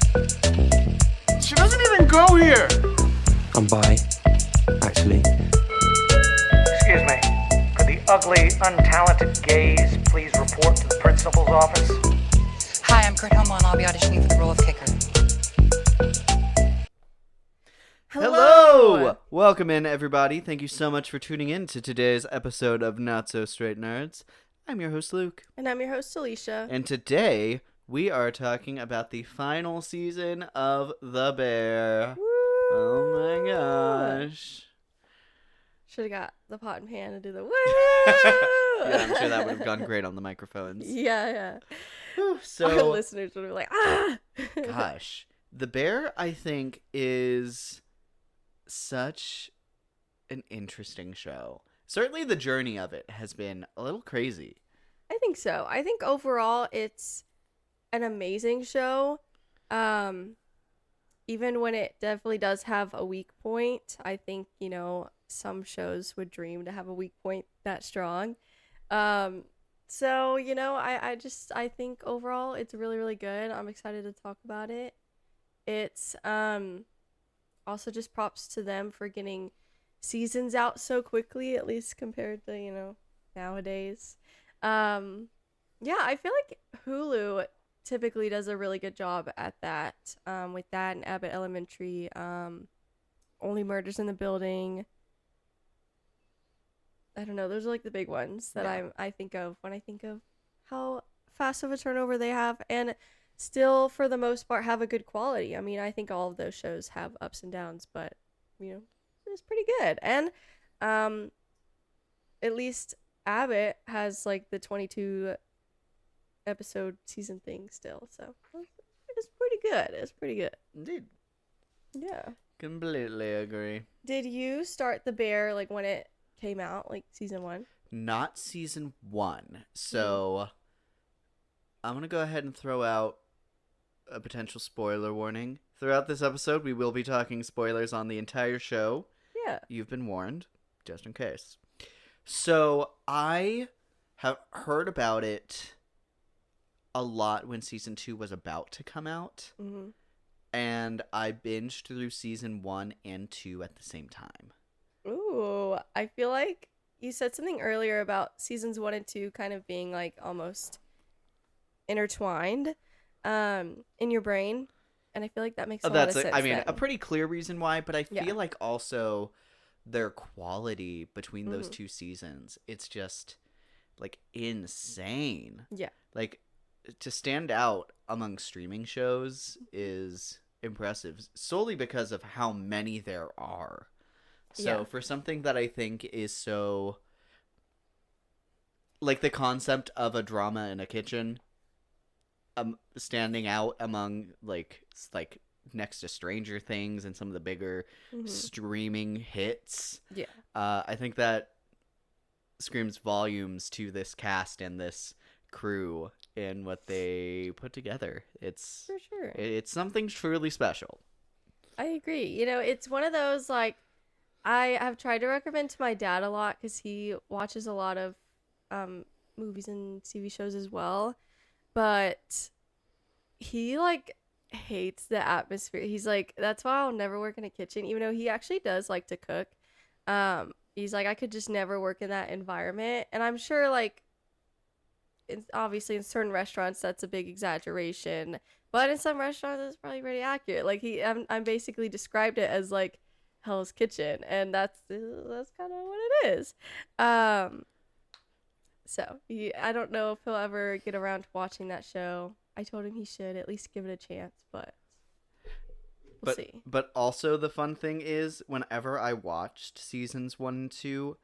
She doesn't even go here! I'm bi, actually. Excuse me. Could the ugly, untalented gays please report to the principal's office? Hi, I'm Kurt Homo, and I'll be auditioning for the role of kicker. Hello! Welcome in, everybody. Thank you so much for tuning in to today's episode of Not So Straight Nerds. I'm your host, Luke. And I'm your host, Alicia. And today, we are talking about the final season of The Bear. Woo! Oh my gosh. Should have got the pot and pan to do the woo! Yeah, I'm sure that would have gone great on the microphones. Yeah. Whew, Our so, listeners would be like, ah! gosh. The Bear, I think, is such an interesting show. Certainly the journey of it has been a little crazy. I think so. I think overall it's an amazing show. Even when it definitely does have a weak point, I think, some shows would dream to have a weak point that strong. So, I think overall it's really, really good. I'm excited to talk about it. It's also just props to them for getting seasons out so quickly, at least compared to, nowadays. I feel like Hulu typically does a really good job at that, with that and Abbott Elementary, Only Murders in the Building. I don't know, those are like the big ones that I think of when I think of how fast of a turnover they have, and still for the most part have a good quality. I mean, I think all of those shows have ups and downs, but it's pretty good. And at least Abbott has like the 22 episode season thing still, so it's pretty good. It's pretty good. Indeed. Yeah. Completely agree. Did you start The Bear like when it came out, like season 1? Not season 1. So I'm going to go ahead and throw out a potential spoiler warning. Throughout this episode, we will be talking spoilers on the entire show. Yeah. You've been warned, just in case. So I have heard about it a lot when season 2 was about to come out. Mm-hmm. And I binged through season 1 and 2 at the same time. Ooh, I feel like you said something earlier about seasons 1 and 2 kind of being like almost intertwined in your brain, and I feel like that makes a lot of sense. A pretty clear reason why, but I feel like also their quality between those two seasons, it's just like insane. Yeah. Like to stand out among streaming shows is impressive solely because of how many there are. So for something that I think is so like the concept of a drama in a kitchen, standing out among like next to Stranger Things and some of the bigger streaming hits. Yeah. I think that screams volumes to this cast and this crew and what they put together. It's for sure. It's something truly special. I agree. It's one of those like I have tried to recommend to my dad a lot because he watches a lot of movies and TV shows as well, but he like hates the atmosphere. He's like, that's why I'll never work in a kitchen, even though he actually does like to cook. He's like, I could just never work in that environment. And I'm sure like obviously in certain restaurants that's a big exaggeration, but in some restaurants it's probably pretty accurate. Like I'm basically described it as like Hell's Kitchen, and that's kind of what it is. So I don't know if he'll ever get around to watching that show. I told him he should at least give it a chance, but we'll see. But also the fun thing is, whenever I watched seasons 1 and 2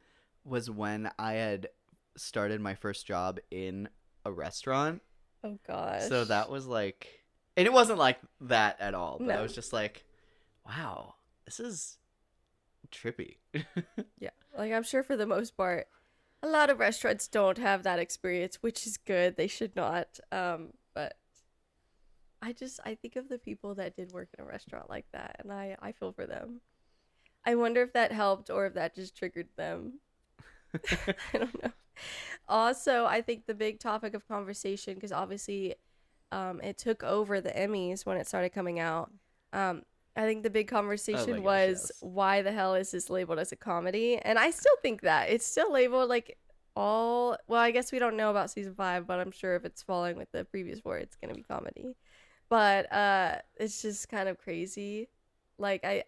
was when I had started my first job in a restaurant. Oh gosh. So that was like, and it wasn't like that at all, but No. I was just like, wow, this is trippy. Yeah, like I'm sure for the most part a lot of restaurants don't have that experience, which is good. They should not. But I think of the people that did work in a restaurant like that, and I feel for them. I wonder if that helped or if that just triggered them. I don't know. Also, I think the big topic of conversation, because obviously it took over the Emmys when it started coming out. I think the big conversation gosh, was, yes. why the hell is this labeled as a comedy? And I still think that it's still labeled like well, I guess we don't know about season 5, but I'm sure if it's following with the previous 4, it's gonna be comedy. But it's just kind of crazy. Like, I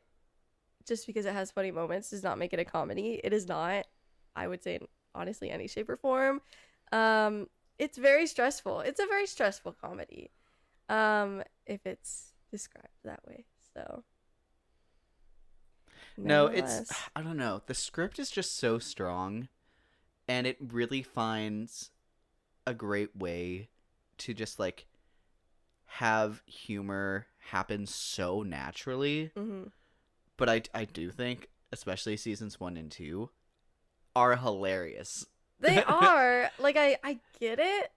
just because it has funny moments does not make it a comedy. It is not, I would say, in honestly any shape or form. It's very stressful. It's a very stressful comedy. If it's described that way. So No, it's nonetheless. I don't know. The script is just so strong, and it really finds a great way to just like have humor happen so naturally. Mhm. But I do think, especially seasons 1 and 2, are hilarious. They are like I get it,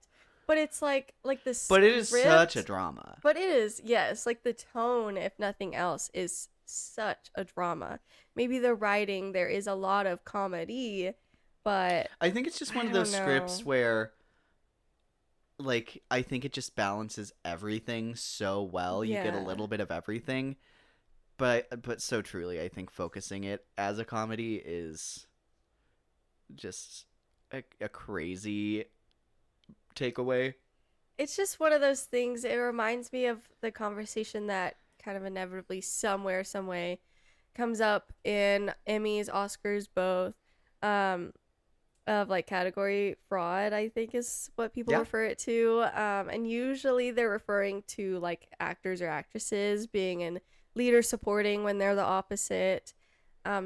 but it's like the But it is such a script- drama. But it is, yes, like the tone, if nothing else, is such a drama. Maybe the writing, there is a lot of comedy, but I think it's just one I of those don't scripts know. where like I think it just balances everything so well. You get a Yeah. little bit of everything. But so truly, I think focusing it as a comedy is just a crazy takeaway. It's just one of those things. It reminds me of the conversation that kind of inevitably somewhere, some way comes up in Emmys, Oscars, both, of like category fraud, I think is what people Yeah. refer it to. And usually they're referring to like actors or actresses being in lead or supporting when they're the opposite,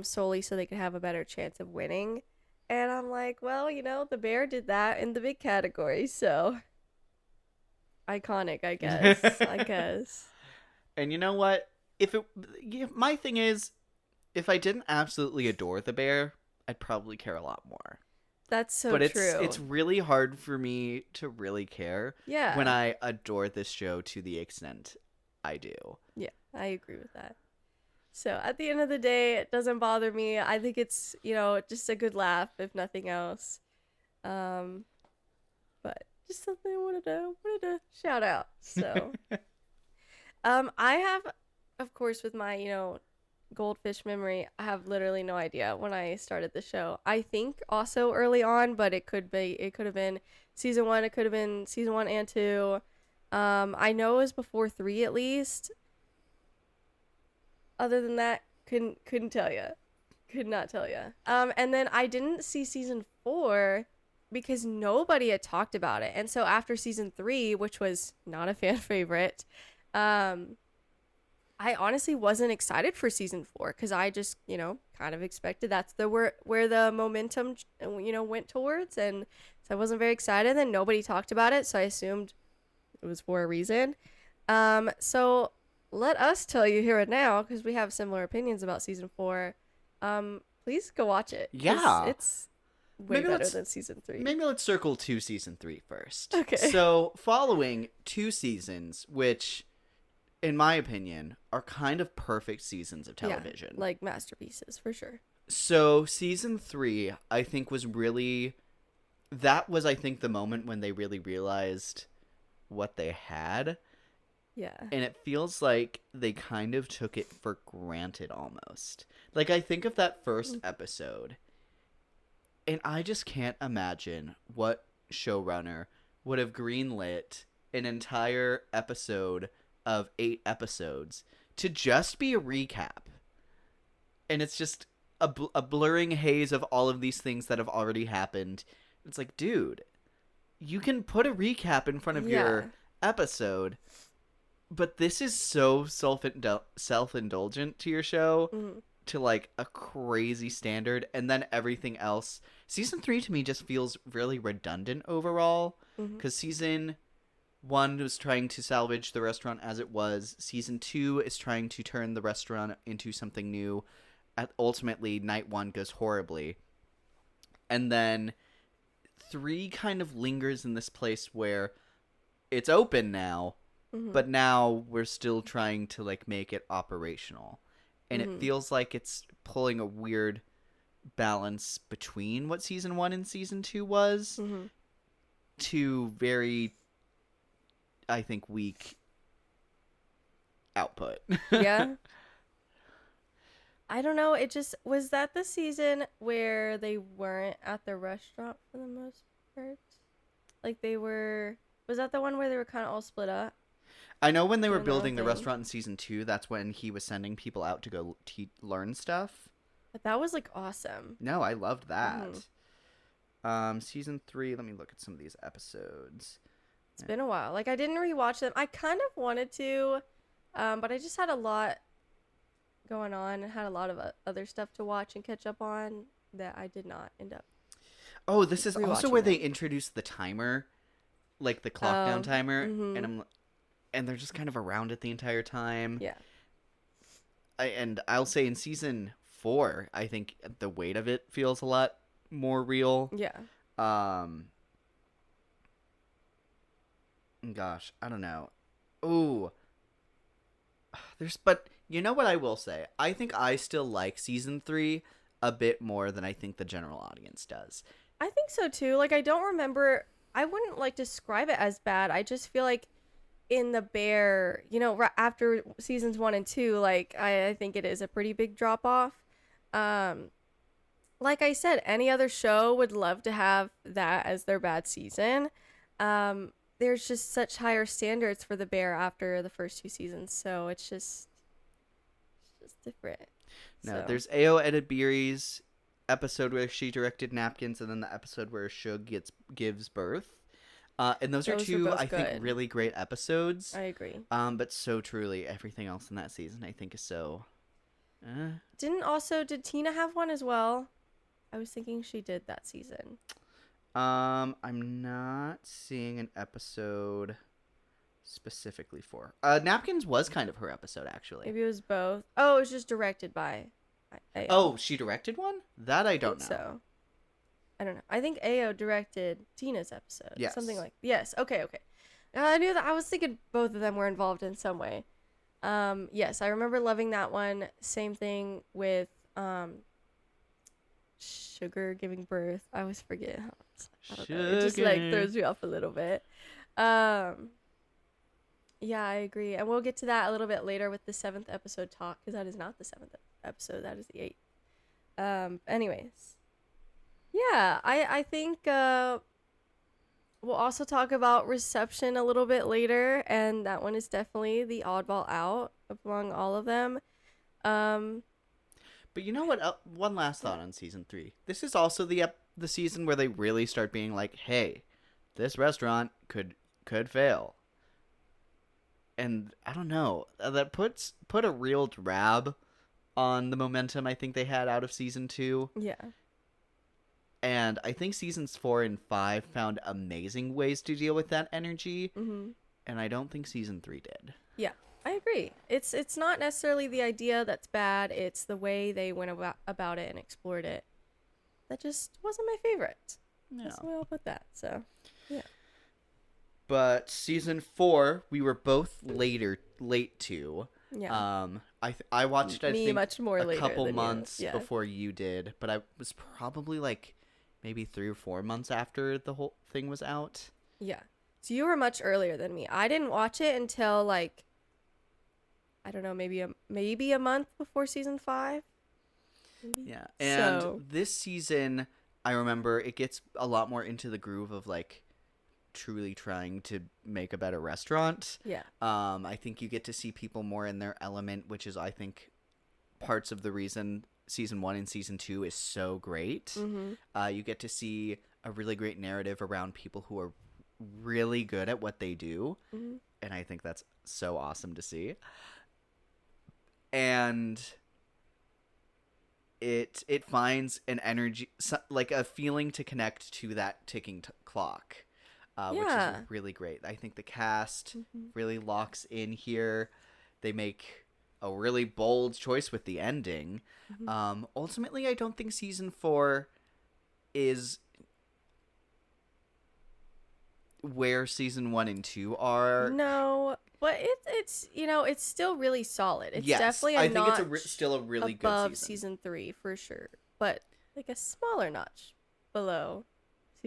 solely so they could have a better chance of winning. And I'm like, well, the Bear did that in the big category, so iconic, I guess. I guess. And you know what? My thing is, if I didn't absolutely adore the Bear, I'd probably care a lot more. That's so But true. it's really hard for me to really care Yeah. when I adore this show to the extent I do. Yeah, I agree with that. So at the end of the day, it doesn't bother me. I think it's, just a good laugh, if nothing else. But just something I wanted to shout out. So I have, of course, with my, goldfish memory, I have literally no idea when I started the show. I think also early on, but it could have been season 1, it could have been season 1 and 2. I know it was before 3 at least. Other than that, couldn't tell you. Could not tell you. And then I didn't see season 4 because nobody had talked about it. And so after season 3, which was not a fan favorite, I honestly wasn't excited for season 4 because I just, kind of expected that's where the momentum, went towards. And so I wasn't very excited. And nobody talked about it. So I assumed it was for a reason. So let us tell you here and now, because we have similar opinions about season 4. Please go watch it. 'Cause Yeah. it's way Maybe better let's- than season 3. Maybe let's circle to season 3 first. Okay. So, following 2 seasons, which, in my opinion, are kind of perfect seasons of television. Yeah, like masterpieces, for sure. So, season 3, I think, was really... That was, I think, the moment when they really realized what they had. Yeah. And it feels like they kind of took it for granted almost. Like, I think of that first episode, and I just can't imagine what showrunner would have greenlit an entire episode of 8 episodes to just be a recap. And it's just a blurring haze of all of these things that have already happened. It's like, dude, you can put a recap in front of your episode, but this is so self-indulgent to your show, to like a crazy standard, and then everything else. Season 3 to me just feels really redundant overall, because season 1 was trying to salvage the restaurant as it was. Season 2 is trying to turn the restaurant into something new. Ultimately, night 1 goes horribly. And then 3 kind of lingers in this place where it's open now, but now we're still trying to like make it operational. And it feels like it's pulling a weird balance between what season 1 and season 2 was, to very I think, weak output. Yeah. I don't know. It just was that the season where they weren't at the restaurant for the most part. Like they were. Was that the one where they were kind of all split up? I know when they were Doing their own building the thing. restaurant in season 2, that's when he was sending people out to go learn stuff. But that was like awesome. No, I loved that. Mhm. Season 3, let me look at some of these episodes. It's been a while. Like I didn't rewatch them. I kind of wanted to, but I just had a lot going on and had a lot of other stuff to watch and catch up on that I did not end up. Oh, this is also Rewatching where they them. introduced the timer, like the clock down timer, mhm. and they're just kind of around it the entire time. Yeah. I'll say in season 4, I think the weight of it feels a lot more real. Yeah. Gosh, I don't know. Ooh. But you know what I will say? I think I still like season 3 a bit more than I think the general audience does. I think so too. Like I don't remember. I wouldn't like describe it as bad. I just feel like in the Bear, after seasons 1 and 2, like I think it is a pretty big drop off. Like I said, any other show would love to have that as their bad season. There's just such higher standards for the Bear after the first 2 seasons, so it's just different. No, So, there's Ao Edibiri's episode where she directed Napkins, and then the episode where Shug gives birth. And those are Those were two, both I think, good. really great episodes. I agree. But so truly, everything else in that season, I think, is so. Did Tina have one as well? I was thinking she did that season. I'm not seeing an episode specifically for Napkins was kind of her episode, actually. Maybe it was both. Oh, it was just directed by AO. Oh, she directed one? That I don't know. So I don't know. I think AO directed Tina's episode. Yes. Something like yes. Okay. I knew that. I was thinking both of them were involved in some way. Yes, I remember loving that one. Same thing with Sugar giving birth. I always forget. I don't know. It just like Sugar. throws me off a little bit. Yeah, I agree. And we'll get to that a little bit later with the 7th episode talk, because that is not the 7th episode. That is the 8th. Anyways. Yeah, I think we'll also talk about reception a little bit later, and that one is definitely the oddball out among all of them. But you know what? One last thought on season 3. This is also the season where they really start being like, "Hey, this restaurant could fail." And I don't know. That put a real drab on the momentum I think they had out of season 2. Yeah. And I think seasons 4 and 5 found amazing ways to deal with that energy. Mm-hmm. And I don't think season 3 did. Yeah, I agree. It's not necessarily the idea that's bad. It's the way they went about it and explored it that just wasn't my favorite. No. That's the way I'll put that. So, yeah. But season 4, we were both late to. Yeah. I watched it, I Me think, much more a later couple than you. months Yeah. before you did. But I was probably like maybe 3 or 4 months after the whole thing was out. Yeah. So you were much earlier than me. I didn't watch it until like I don't know, maybe a month before season 5. Maybe? Yeah. And So- this season, I remember it gets a lot more into the groove of like truly trying to make a better restaurant. Yeah. I think you get to see people more in their element, which is, I think, parts of the reason season 1 and season 2 is so great. Mm-hmm. You get to see a really great narrative around people who are really good at what they do. Mm-hmm. And I think that's so awesome to see. And it finds an energy, like a feeling to connect to that ticking clock. Which Yeah. is really great. I think the cast Mhm. really locks in here. They make a really bold choice with the ending. Mhm. Ultimately, I don't think season 4 is where season 1 and 2 are. No, but it's it's still really solid. It's Yes, definitely a I think it's notch still a really above good season. season 3 for sure, but like a smaller notch below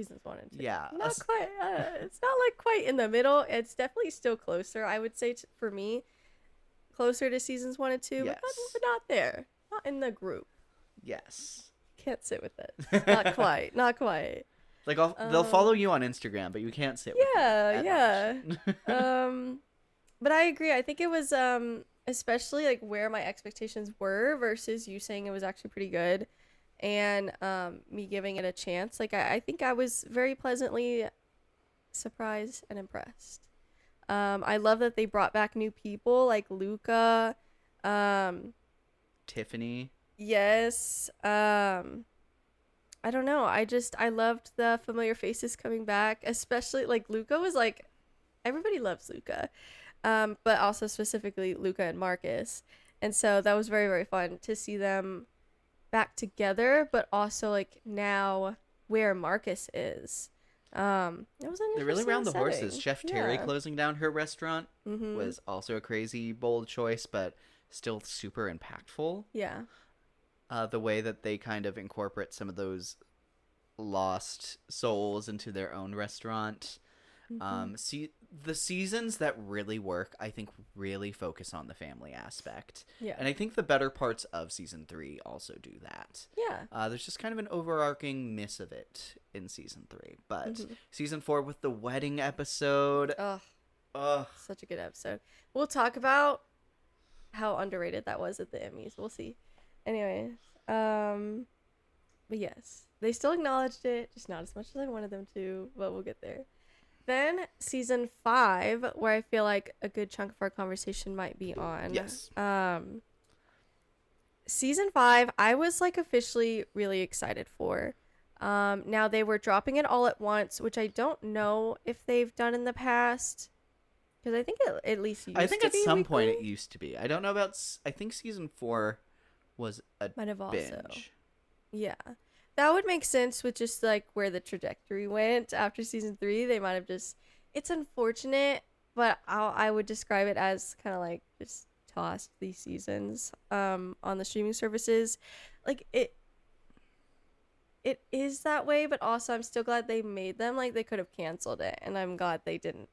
seasons 1 and 2. Yeah, Not quite. It's not like quite in the middle. It's definitely still closer. I would say for me, closer to seasons 1 and 2, Yes. but not there. Not in the group. Yes. Can't sit with it. Not quite. Not quite. Like they'll follow you on Instagram, but you can't sit with them Yeah, that much. but I agree. I think it was especially like where my expectations were versus you saying it was actually pretty good, and me giving it a chance. Like I think I was very pleasantly surprised and impressed. I love that they brought back new people like Luca, Tiffany. yes. I don't know. I loved the familiar faces coming back, especially like Luca was like, everybody loves Luca, but also specifically Luca and Marcus, and so that was very very fun to see them back together, but also like now where Marcus is. It was an They're really interesting around the horses. setting. Chef Terry Yeah. closing down her restaurant Mhm. was also a crazy bold choice, but still super impactful. Yeah. The way that they kind of incorporate some of those lost souls into their own restaurant. See, the seasons that really work, I think, really focus on the family aspect. Yeah. And I think the better parts of season 3 also do that. Yeah. There's just kind of an overarching miss of it in season 3. But Mhm. season 4 with the wedding episode. Ugh, such a good episode. We'll talk about how underrated that was at the Emmys. We'll see. Anyways, but yes, they still acknowledged it, just not as much as I wanted them to, but we'll get there. Then season 5, where I feel like a good chunk of our conversation might be on. Yes. Season 5, I was like officially really excited for. Now they were dropping it all at once, which I don't know if they've done in the past. Because I think it at least used I think to at be some point it weekly. used to be. I don't know about. I think season 4 was a Might have also. binge. Yeah. That would make sense with just like where the trajectory went after season 3. They might have just. It's unfortunate, but I would describe it as kind of like just tossed these seasons on the streaming services. Like it is that way, but also I'm still glad they made them. Like they could have canceled it, and I'm glad they didn't.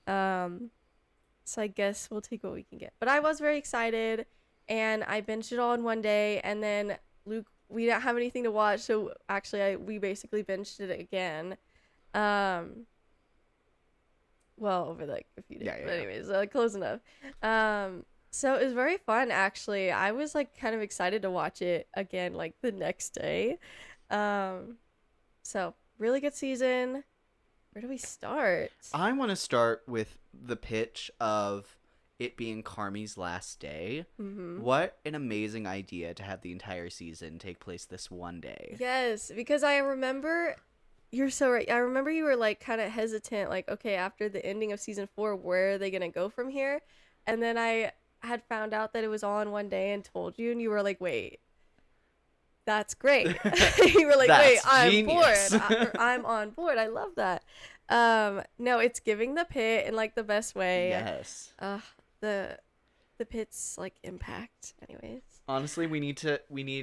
So I guess we'll take what we can get. But I was very excited, and I binged it all in one day. And then Luke, we didn't have anything to watch, so actually we basically binged it again. Well, over like a few days. Yeah. But anyways, close enough. So it was very fun actually. I was like kind of excited to watch it again like the next day. So really good season. Where do we start? I want to start with the pitch of it being Carmi's last day. Mm-hmm. What an amazing idea to have the entire season take place this one day. Yes, because I remember you're so right. I remember you were like kind of hesitant, like, okay, after the ending of season 4, where are they gonna go from here? And then I had found out that it was all in one day and told you, and you were like, wait, that's great. You were like, wait, That's I'm genius. bored. I'm on board. I love that. No, it's giving the pit in like the best way. Yes. The pit's like impact. Anyways. Honestly, we need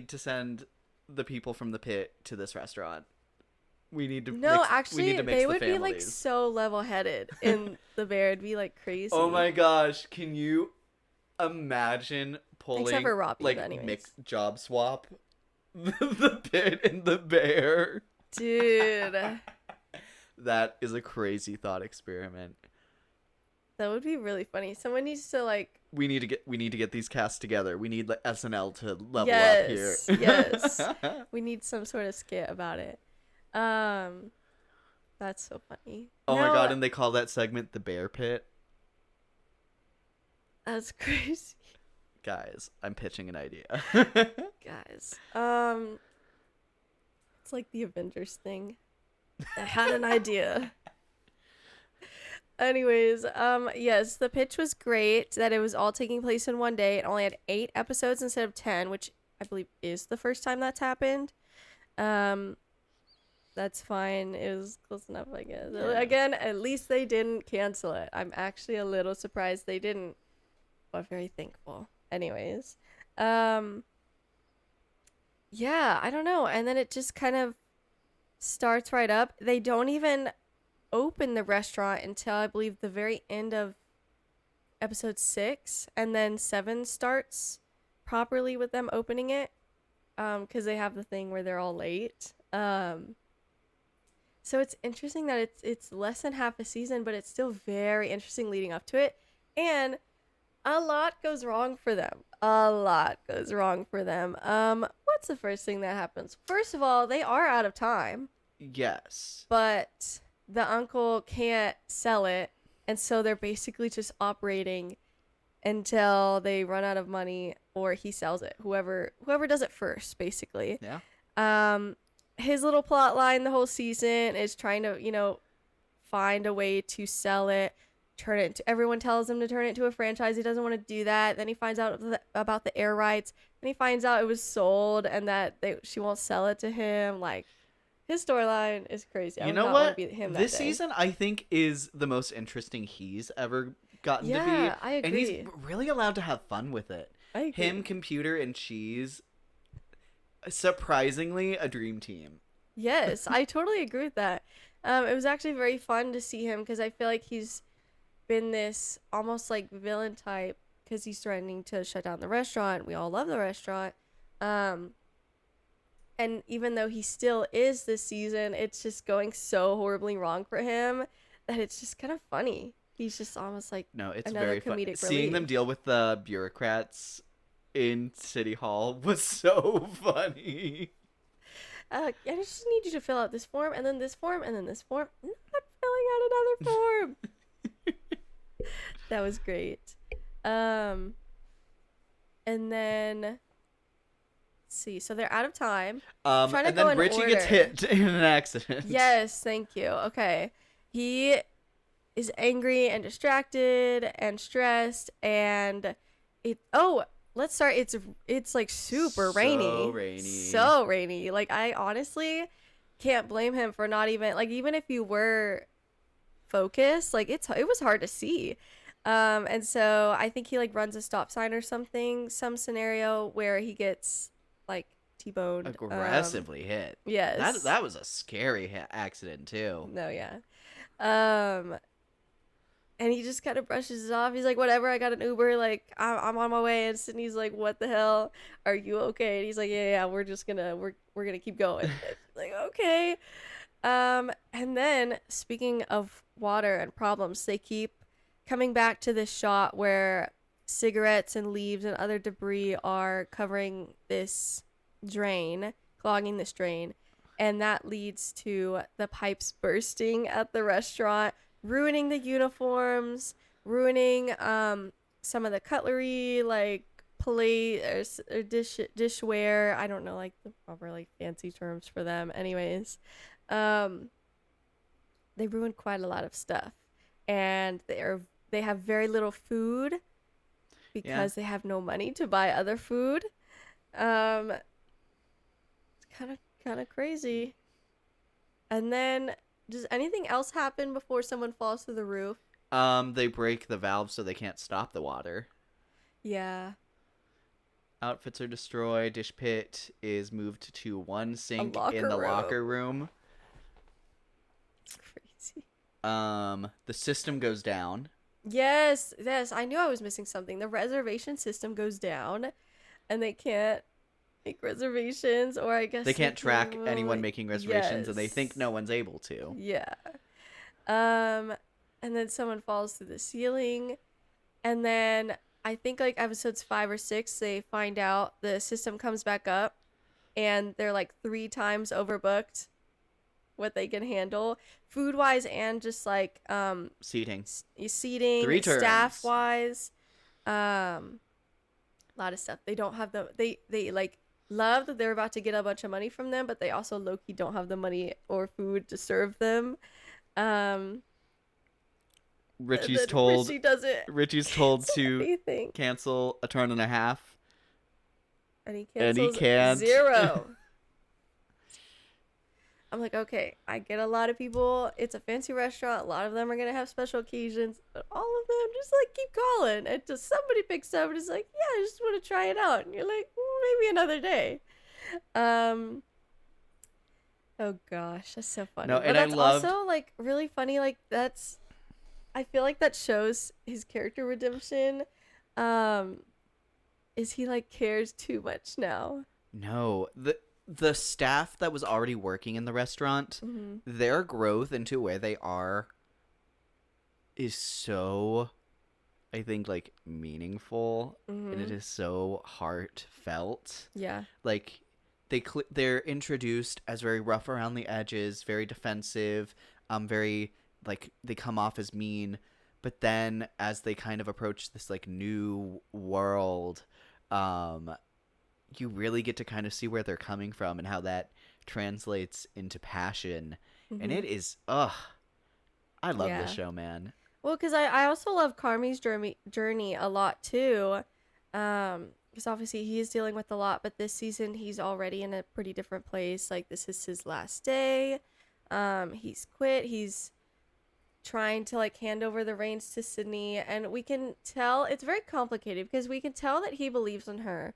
to send the people from the pit to this restaurant. We need to No, mix, actually, we need to mix they the would be like families. so level-headed in the bear. It'd be like crazy. Oh my gosh, can you imagine pulling Except for Robbie, like but anyways. mixed job swap the pit and the bear? Dude, That is a crazy thought experiment. that would be really funny. Someone needs to like. We need to get these casts together. We need like, SNL to level Yes, up here. yes. We need some sort of skit about it. That's so funny. Oh my No, god, and they call that segment the bear pit. that's crazy, Guys, I'm pitching an idea. guys. It's like the Avengers thing. I had an idea. Anyways, yes, the pitch was great that it was all taking place in one day. It only had 8 episodes instead of 10, which I believe is the first time that's happened. That's fine. It was close enough, I guess. Yeah. Again, at least they didn't cancel it. I'm actually a little surprised they didn't, but very thankful. Anyways, yeah, I don't know. And then it just kind of starts right up. They don't even open the restaurant until I believe the very end of episode 6, and then 7 starts properly with them opening it, because they have the thing where they're all late. So it's interesting that it's less than half a season, but it's still very interesting leading up to it, and a lot goes wrong for them. What's the first thing that happens? First of all, they are out of time, Yes. but the uncle can't sell it, and so they're basically just operating until they run out of money or he sells it. Whoever does it first, basically. Yeah. His little plot line the whole season is trying to, find a way to sell it, turn it into, everyone tells him to turn it into a franchise. He doesn't want to do that. Then he finds out about the air rights. Then he finds out it was sold and that she won't sell it to him. Like, his storyline is crazy. I You would know not want what? to be him This that day. season, I think, is the most interesting he's ever gotten to be. Yeah, I And he's agree. really allowed to have fun with it. I agree. Him, Computer, and Cheese, surprisingly, a dream team. Yes, I totally agree with that. It was actually very fun to see him because I feel like he's been this almost like villain type because he's threatening to shut down the restaurant. We all love the restaurant. And even though he still is this season, it's just going so horribly wrong for him that it's just kind of funny. He's just almost like No, it's another very fun. comedic Seeing them relief. deal with the bureaucrats in City Hall was so funny. I just need you to fill out this form, and then this form, and then this form. I'm not filling out another form. That was great. And then, let's see. So they're out of time. Trying to And go then in Richie gets order. hit in an accident. Yes, thank you. Okay. He is angry and distracted and stressed, and let's start. It's like super So rainy. So rainy. Like, I honestly can't blame him for not even, like, even if you were focused, like, it was hard to see. And so I think he like runs a stop sign or something, some scenario where he gets like T-boned. Aggressively hit. Yes. That was a scary accident too. No, yeah. And he just kind of brushes it off. He's like, whatever, I got an Uber, like, I'm on my way. And Sydney's like, what the hell? Are you okay? And he's like, yeah, we're gonna keep going. Like, okay. And then, speaking of water and problems, they keep coming back to this shot where cigarettes and leaves and other debris are covering this drain, clogging this drain. And that leads to the pipes bursting at the restaurant, ruining the uniforms, ruining some of the cutlery, like plate or dishware. I don't know, like, the proper like fancy terms for them. Anyways, they ruined quite a lot of stuff, and they have very little food because they have no money to buy other food. It's kind of crazy. And then, does anything else happen before someone falls through the roof? They break the valve so they can't stop the water. Yeah. Outfits are destroyed. Dish pit is moved to one sink locker in the room. locker room. It's crazy. The system goes down. Yes, I knew I was missing something. The reservation system goes down, and they can't make reservations, or I guess They can't track will, anyone making reservations, and they yes. think no one's able to. Yeah. And then someone falls through the ceiling, and then I think like episodes 5 or 6, they find out the system comes back up, and they're like 3 times overbooked what they can handle, food wise and just like Seating. seating, 3 turns. staff wise, a lot of stuff. They don't have they like love that they're about to get a bunch of money from them, but they also low-key don't have the money or food to serve them. Richie's told Richie doesn't to anything, cancel a turn and a half. and he And he cancels can't. 0. I'm like, okay, I get a lot of people. It's a fancy restaurant. A lot of them are gonna have special occasions, but all of them just like keep calling, and just somebody picks up and is like, yeah, I just want to try it out, and you're like, maybe another day. Oh gosh, that's so funny. No, But and I that's loved. also like really funny. Like that's, I feel like that shows his character redemption. Um, is he like cares too much now? No, the staff that was already working in the restaurant, Mm-hmm. their growth into where they are is so, I think, like meaningful, and it Mm-hmm. is so heartfelt. Yeah. Like they're introduced as very rough around the edges, very defensive, very like they come off as mean, but then as they kind of approach this like new world, um you really get to kind of see where they're coming from and how that translates into passion. And Mm-hmm. it is I love this Yeah. show, man. Well, because I also love Carmi's journey a lot too. Because obviously he is dealing with a lot, but this season he's already in a pretty different place. Like this is his last day. He's quit. He's trying to like hand over the reins to Sydney, and we can tell it's very complicated because we can tell that he believes in her.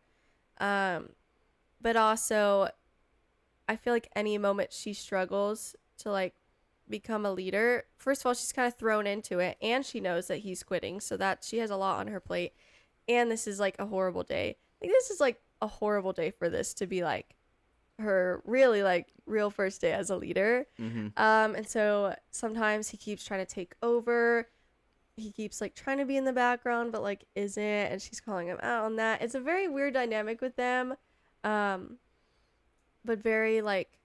Um, but also I feel like any moment she struggles to like become a leader, first of all, she's kind of thrown into it and she knows that he's quitting, so that she has a lot on her plate. And this is like a horrible day. Like this is like a horrible day for this to be like her really like real first day as a leader. Mm-hmm. And so sometimes he keeps trying to take over. He keeps like trying to be in the background but like isn't, and she's calling him out on that. It's a very weird dynamic with them. But very like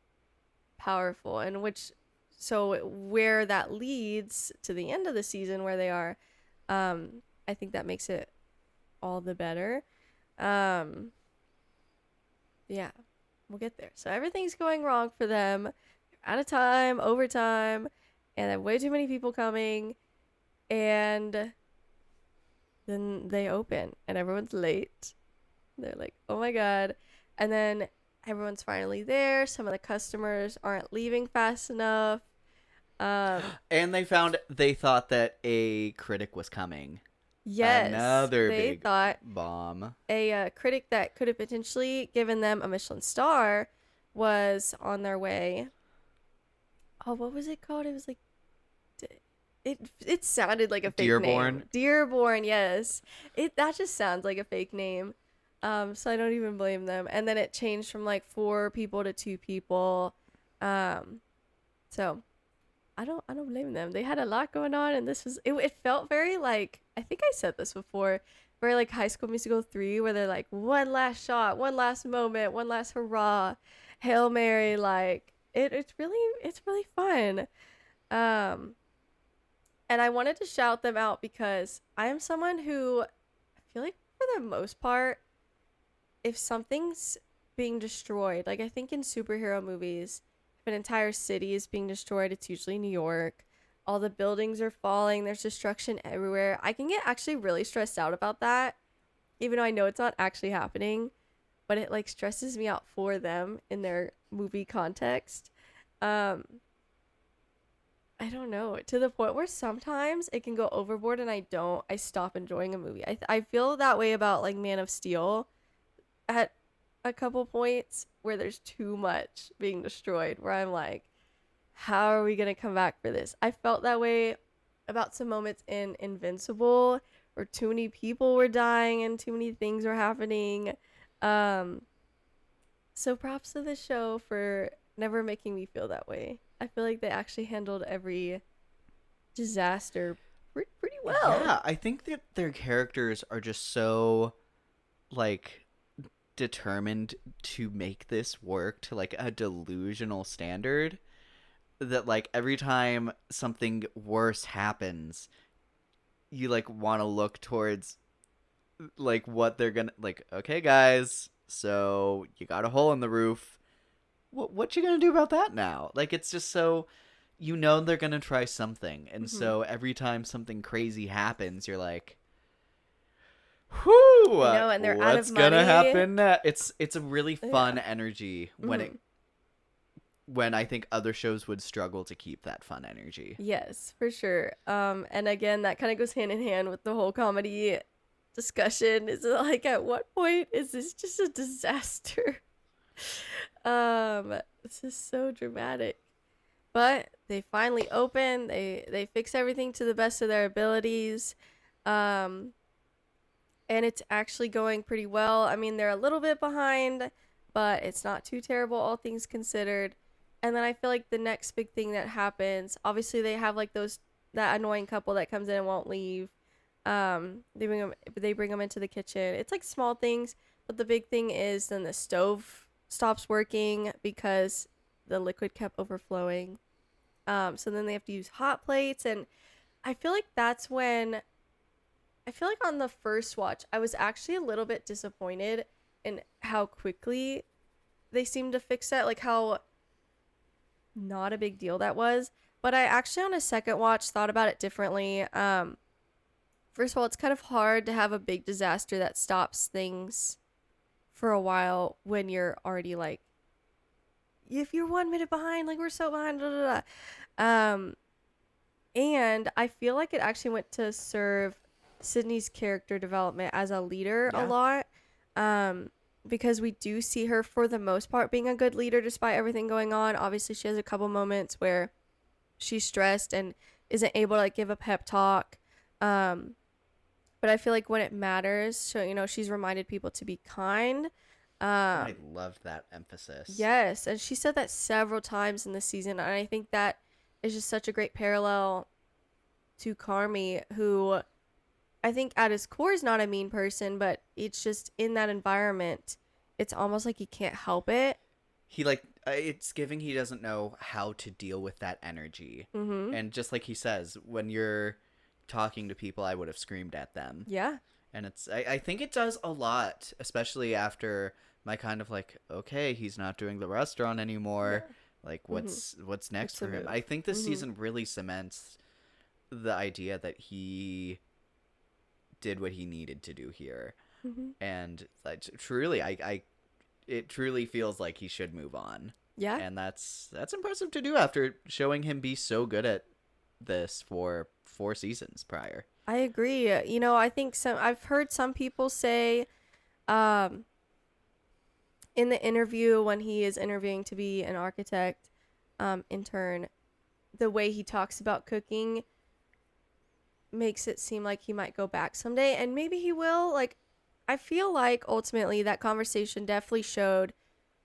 powerful, and which so where that leads to the end of the season where they are, I think that makes it all the better. Yeah, we'll get there. So everything's going wrong for them. They're out of time, overtime, and they have way too many people coming, and then they open and everyone's late. They're like, oh my god. And then everyone's finally there. Some of the customers aren't leaving fast enough. And they thought that a critic was coming. Yes, Another they big thought bomb. a critic that could have potentially given them a Michelin star was on their way. Oh, what was it called? It was like, it sounded like a fake Dearborn? name. Dearborn, yes. That just sounds like a fake name. So I don't even blame them. And then it changed from like 4 people to 2 people. So I don't blame them. They had a lot going on, and this was it felt very like, I think I said this before, very like High School Musical 3, where they're like one last shot, one last moment, one last hurrah, Hail Mary. Like it's really fun. And I wanted to shout them out because I am someone who I feel like for the most part, if something's being destroyed, like I think in superhero movies, if an entire city is being destroyed, it's usually New York. All the buildings are falling, there's destruction everywhere. I can get actually really stressed out about that, even though I know it's not actually happening, but it like stresses me out for them in their movie context. I don't know, to the point where sometimes it can go overboard and I stop enjoying a movie. I feel that way about like Man of Steel at a couple points where there's too much being destroyed, where I'm like, how are we gonna come back for this? I felt that way about some moments in Invincible where too many people were dying and too many things were happening. So props to the show for never making me feel that way. I feel like they actually handled every disaster pretty well. Yeah, I think that their characters are just so like determined to make this work to like a delusional standard that like every time something worse happens, you like want to look towards like what they're gonna like. Okay, guys, so you got a hole in the roof. What you gonna do about that now? Like it's just so, you know, they're gonna try something, and so every time something crazy happens, you're like, whoo, I know, and they're out of what's gonna money. happen? It's a really fun energy when I think other shows would struggle to keep that fun energy. Yes, for sure. And again, that kind of goes hand in hand with the whole comedy discussion. Is it like, at what point is this just a disaster? This is so dramatic. But they finally open. They fix everything to the best of their abilities. Um, and it's actually going pretty well. I mean, they're a little bit behind, but it's not too terrible, all things considered. And then I feel like the next big thing that happens, obviously they have like that annoying couple that comes in and won't leave. They bring them into the kitchen. It's like small things, but the big thing is then the stove stops working because the liquid kept overflowing. So then they have to use hot plates, and I feel like that's when I feel like on the first watch, I was actually a little bit disappointed in how quickly they seemed to fix that, like how not a big deal that was. But I actually on a second watch thought about it differently. First of all, it's kind of hard to have a big disaster that stops things for a while when you're already like, if you're 1 minute behind, like we're so behind, blah, blah, blah. And I feel like it actually went to serve Sydney's character development as a leader a lot. Because we do see her for the most part being a good leader despite everything going on. Obviously, she has a couple moments where she's stressed and isn't able to like give a pep talk. But I feel like when it matters, so she's reminded people to be kind. I loved that emphasis. Yes, and she said that several times in the season, and I think that is just such a great parallel to Carmi, who I think at his core is not a mean person, but it's just in that environment, it's almost like he can't help it. He it's giving he doesn't know how to deal with that energy. Mm-hmm. And just like he says, when you're talking to people, I would have screamed at them. Yeah. And I think it does a lot, especially after my kind of like, okay, he's not doing the restaurant anymore. Yeah. Like, what's next for him? I think this season really cements the idea that he did what he needed to do here. And truly, it truly feels like he should move on. Yeah. And that's impressive to do after showing him be so good at this for 4 seasons prior. I agree. I think I've heard some people say in the interview when he is interviewing to be an architect intern, the way he talks about cooking makes it seem like he might go back someday, and maybe he will. Like, I feel like ultimately that conversation definitely showed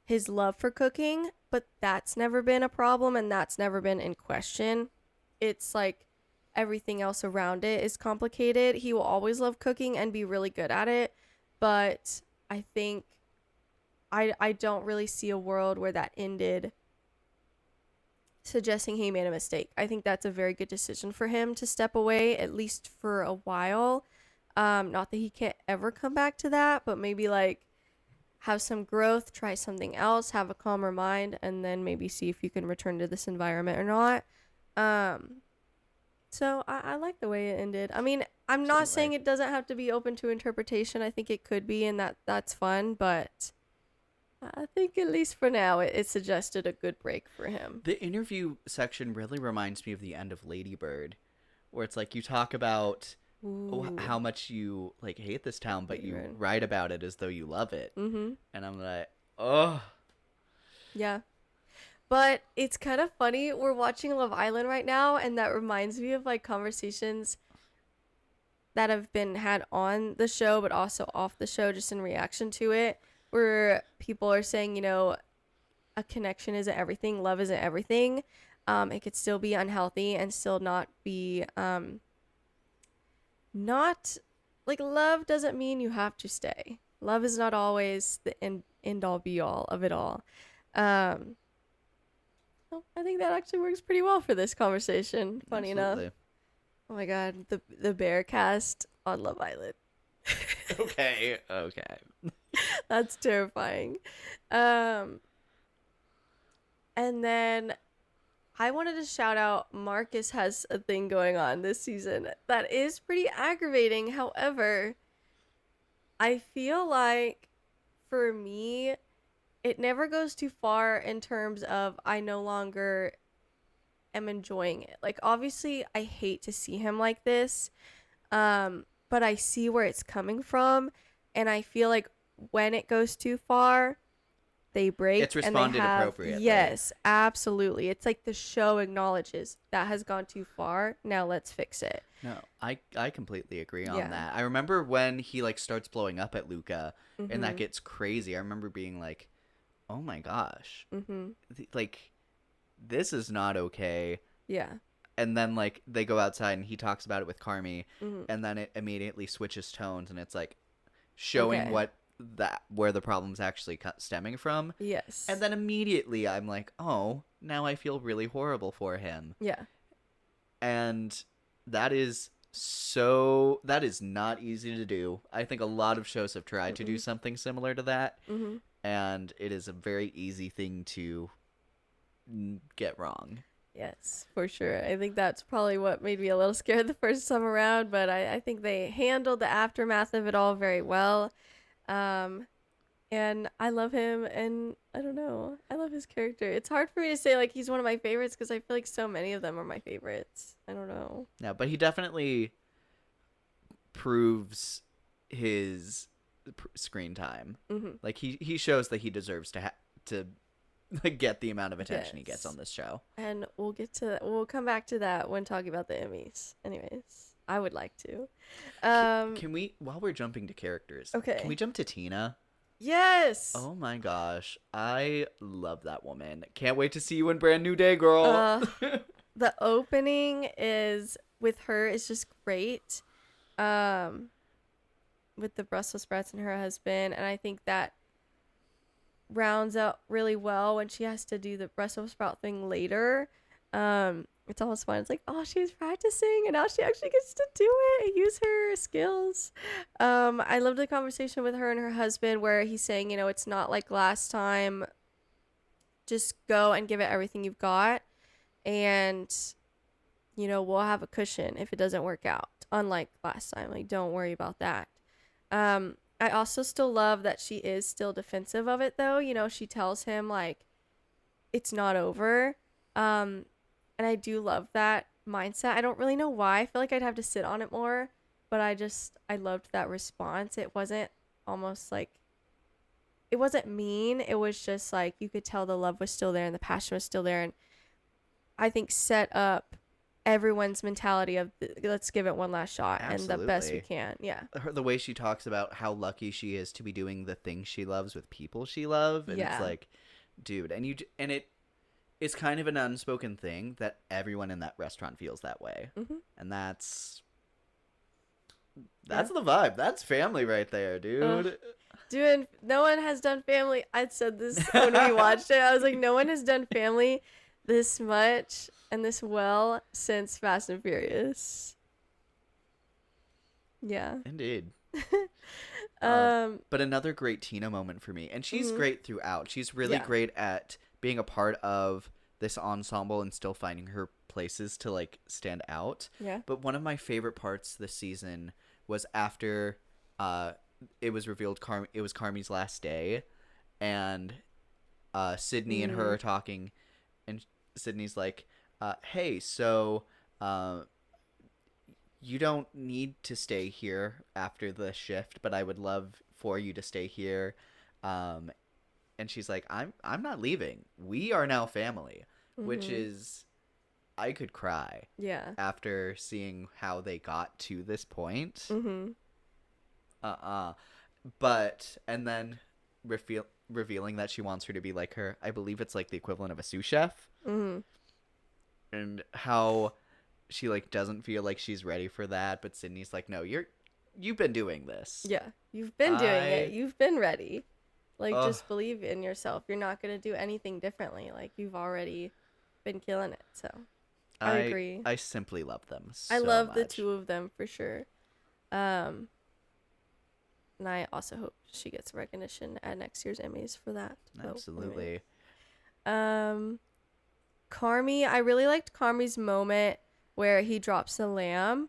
his love for cooking, but that's never been a problem and that's never been in question. It's like everything else around it is complicated. He will always love cooking and be really good at it, but I think I don't really see a world where that ended suggesting he made a mistake. I think that's a very good decision for him to step away, at least for a while. Not that he can't ever come back to that, but maybe like have some growth, try something else, have a calmer mind, and then maybe see if you can return to this environment or not. So I like the way it ended. I mean, I'm not saying it doesn't have to be open to interpretation. I think it could be, and that's fun, but I think at least for now, it suggested a good break for him. The interview section really reminds me of the end of Lady Bird, where it's like you talk about how much you like hate this town, but you write about it as though you love it. Mm-hmm. And I'm like, oh. Yeah. But it's kind of funny. We're watching Love Island right now, and that reminds me of like conversations that have been had on the show, but also off the show, just in reaction to it, where people are saying, a connection isn't everything, love isn't everything. It could still be unhealthy and still not be, not like love doesn't mean you have to stay. Love is not always the end all be all of it all. I think that actually works pretty well for this conversation. Funny enough. Oh my god, the bear cast on Love Island. Okay. That's terrifying. And then I wanted to shout out Marcus has a thing going on this season that is pretty aggravating. However, I feel like for me, it never goes too far in terms of I no longer am enjoying it. Like, obviously, I hate to see him like this, but I see where it's coming from, and I feel like when it goes too far, they break. It's and they responded have, appropriately. Yes, absolutely. It's like the show acknowledges that has gone too far. Now let's fix it. No, I completely agree on Yeah. that. I remember when he like starts blowing up at Luca and that Mhm. gets crazy. I remember being like, "Oh my gosh. Mhm. Like this is not okay." Yeah. And then like they go outside and he talks about it with Carmi Mhm. and then it immediately switches tones and it's like showing Okay. where the problem's actually stemming from. Yes. And then immediately I'm like, "Oh, now I feel really horrible for him." Yeah. And that is not easy to do. I think a lot of shows have tried to do something similar to that, Mhm. and it is a very easy thing to get wrong. Yes, for sure. I think that's probably what made me a little scared the first time around, but I think they handled the aftermath of it all very well. And I love him, and I don't know. I love his character. It's hard for me to say like he's one of my favorites because I feel like so many of them are my favorites. I don't know. Yeah, but he definitely proves his screen time. Mm-hmm. Like he shows that he deserves to like, get the amount of attention he gets Yes. on this show. And we'll come back to that when talking about the Emmys. Anyways, I would like to. Can we, while we're jumping to characters, Okay. can we jump to Tina? Yes. Oh my gosh, I love that woman. Can't wait to see you in Brand New Day, girl. The opening is with her is just great. With the Brussels sprouts and her husband, and I think that rounds out really well when she has to do the Brussels sprout thing later. It's almost fun. It's like, oh, she was practicing and now she actually gets to do it and use her skills. I loved the conversation with her and her husband where he's saying, you know, it's not like last time. Just go and give it everything you've got, and you know, we'll have a cushion if it doesn't work out. Unlike last time, like, don't worry about that. I also still love that she is still defensive of it, though. You know, she tells him like it's not over. And I do love that mindset. I don't really know why. I feel like I'd have to sit on it more, but I loved that response. It wasn't almost like, it wasn't mean. It was just like you could tell the love was still there and the passion was still there, and I think set up everyone's mentality of let's give it one last shot and the best we Absolutely. can. Yeah. The way she talks about how lucky she is to be doing the things she loves with people she loves, and Yeah. it's like, dude, and it's kind of an unspoken thing that everyone in that restaurant feels that way, and that's the vibe. That's family right there, dude. Dude, no one has done family. I said this when we watched it. I was like, no one has done family this much and this well since Fast and Furious. Yeah. Indeed. Um, But another great Tina moment for me, and she's great throughout. She's really Yeah. great at being a part of this ensemble and still finding her places to like stand out. Yeah. But one of my favorite parts this season was after it was revealed it was Carmi's last day, and Sydney and her are talking, and Sydney's like, "Hey, so you don't need to stay here after the shift, but I would love for you to stay here." And she's like, I'm not leaving. We are now family," which is, I could cry yeah. after seeing how they got to this point. Mm-hmm. But, and then revealing that she wants her to be like her, I believe it's like the equivalent of a sous chef. Mm-hmm. And how she like doesn't feel like she's ready for that, but Sydney's like, "No, you've been doing this." Yeah. You've been doing it. You've been ready. Like, Ugh. just believe in yourself. You're not going to do anything differently. Like, you've already been killing it. So, I agree. I simply love them so I love the much. two of them for sure. And I also hope she gets recognition at next year's Emmys for that. So, Absolutely. anyway. Carmi, I really liked Carmi's moment where he drops the lamb.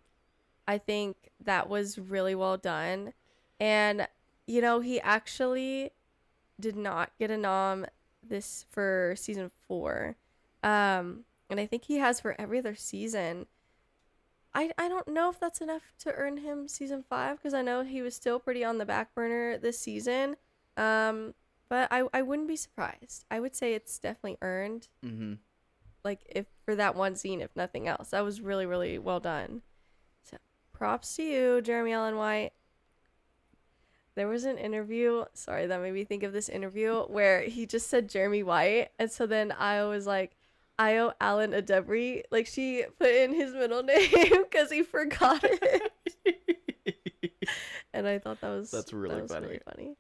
I think that was really well done. And, you know, he actually did not get a nom this for season 4. And I think he has for every other season. I don't know if that's enough to earn him season 5, because I know he was still pretty on the back burner this season. but I wouldn't be surprised. I would say it's definitely earned. Mm-hmm. Like, if for that one scene, if nothing else. That was really, really well done. So, props to you, Jeremy Allen White. There was an interview, sorry, that made me think of this interview, where he just said Jeremy White, and so then I was like, Io Allen Adebri. Like, she put in his middle name because he forgot it. And I thought That's really funny. really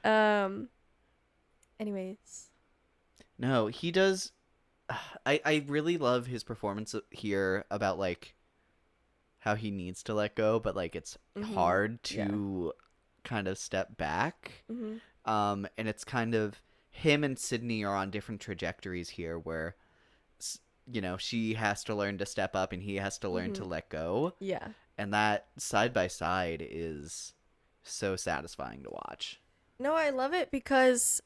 funny. Anyways. No, he does. I really love his performance here about like how he needs to let go, but like it's hard to kind of step back. And it's kind of him and Sydney are on different trajectories here, where you know she has to learn to step up and he has to learn to let go. Yeah. And that side by side is so satisfying to watch. No, I love it because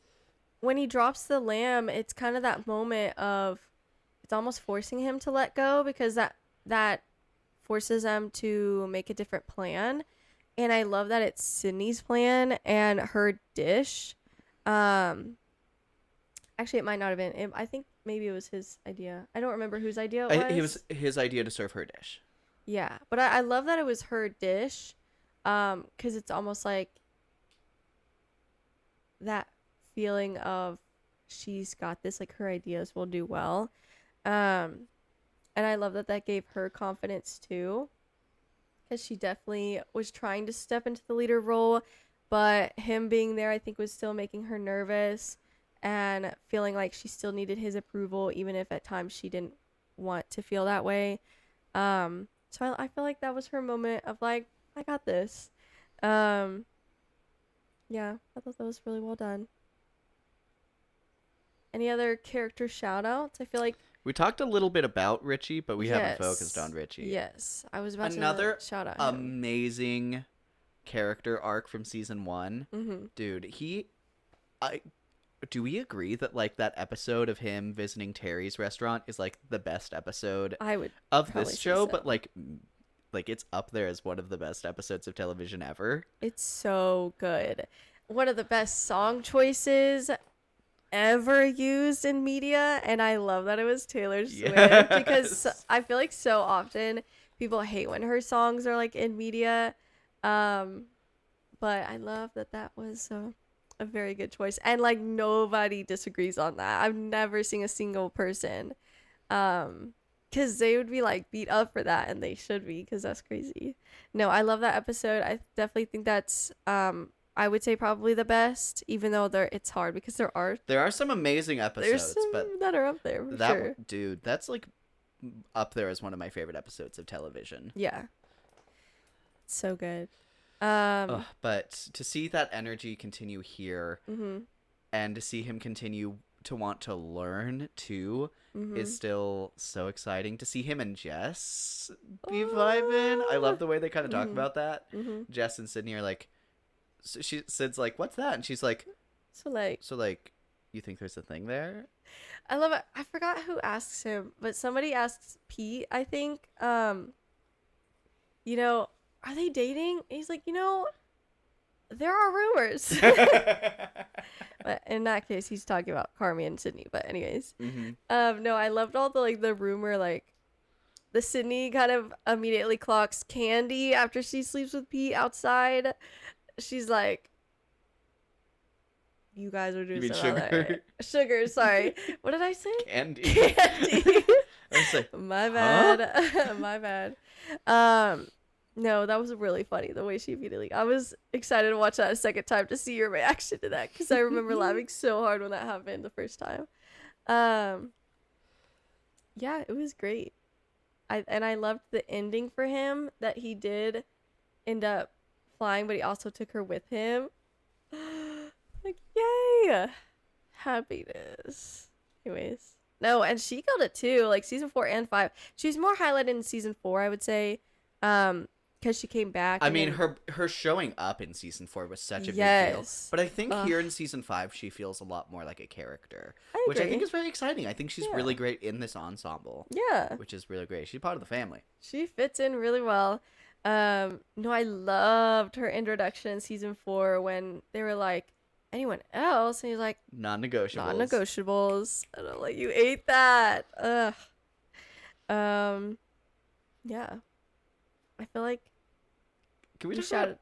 when he drops the lamb, it's kind of that moment of it's almost forcing him to let go, because that forces them to make a different plan. And I love that it's Sydney's plan and her dish. Actually, it might not have been. I think maybe it was his idea. I don't remember whose idea it was. It was his idea to serve her dish. Yeah, but I love that it was her dish, because it's almost like that feeling of she's got this, like her ideas will do well. And I love that gave her confidence too, because she definitely was trying to step into the leader role, but him being there I think was still making her nervous and feeling like she still needed his approval, even if at times she didn't want to feel that way. So I feel like that was her moment of like, I got this. Yeah, I thought that was really well done. Any other character shout outs? I feel like we talked a little bit about Richie, but we haven't focused on Richie. Yes, I was about to shout out amazing character arc from season 1. Dude, do we agree that like that episode of him visiting Terry's restaurant is like the best episode of this show? But like it's up there as one of the best episodes of television ever. It's so good. One of the best song choices ever used in media, and I love that it was Taylor Swift, because I feel like so often people hate when her songs are like in media, but I love that was a very good choice, and like nobody disagrees on that. I've never seen a single person, because they would be like beat up for that, and they should be, because that's crazy. No, I love that episode. I definitely think that's I would say probably the best, even though it's hard because there are some amazing episodes, but that are up there for sure. Dude, that's like up there as one of my favorite episodes of television. Yeah, so good. But to see that energy continue here, and to see him continue to want to learn too, is still so exciting. To see him and Jess be vibing, I love the way they kind of talk about that. Jess and Sydney are like. So Sid's like, what's that? And she's like, so like, you think there's a thing there? I love it. I forgot who asks him, but somebody asks Pete, I think, you know, are they dating? And he's like, you know, there are rumors. But in that case, he's talking about Carmi and Sydney. But anyways, no, I loved all the rumor, like the Sydney kind of immediately clocks Candy after she sleeps with Pete outside. She's like, you guys are doing sugar, sorry. What did I say? Candy. I was like, my bad. My bad. No, that was really funny the way she immediately. I was excited to watch that a second time to see your reaction to that, because I remember laughing so hard when that happened the first time. Yeah, it was great. I loved the ending for him, that he did end up flying, but he also took her with him. Like, yay, happiness. Anyways, no, and she killed it too, like season 4 and 5. She's more highlighted in season 4, I would say, because she came back. I mean, her showing up in season 4 was such a big deal, but I think here in season 5 she feels a lot more like a character, which I think is very exciting. I think she's really great in this ensemble, which is really great. She's part of the family. She fits in really well. No, I loved her introduction in season 4 when they were like, anyone else? And he's like, Non-negotiables. non-negotiables. And I'm like, you ate that. Ugh. Yeah. I feel like Can we you talk shouted.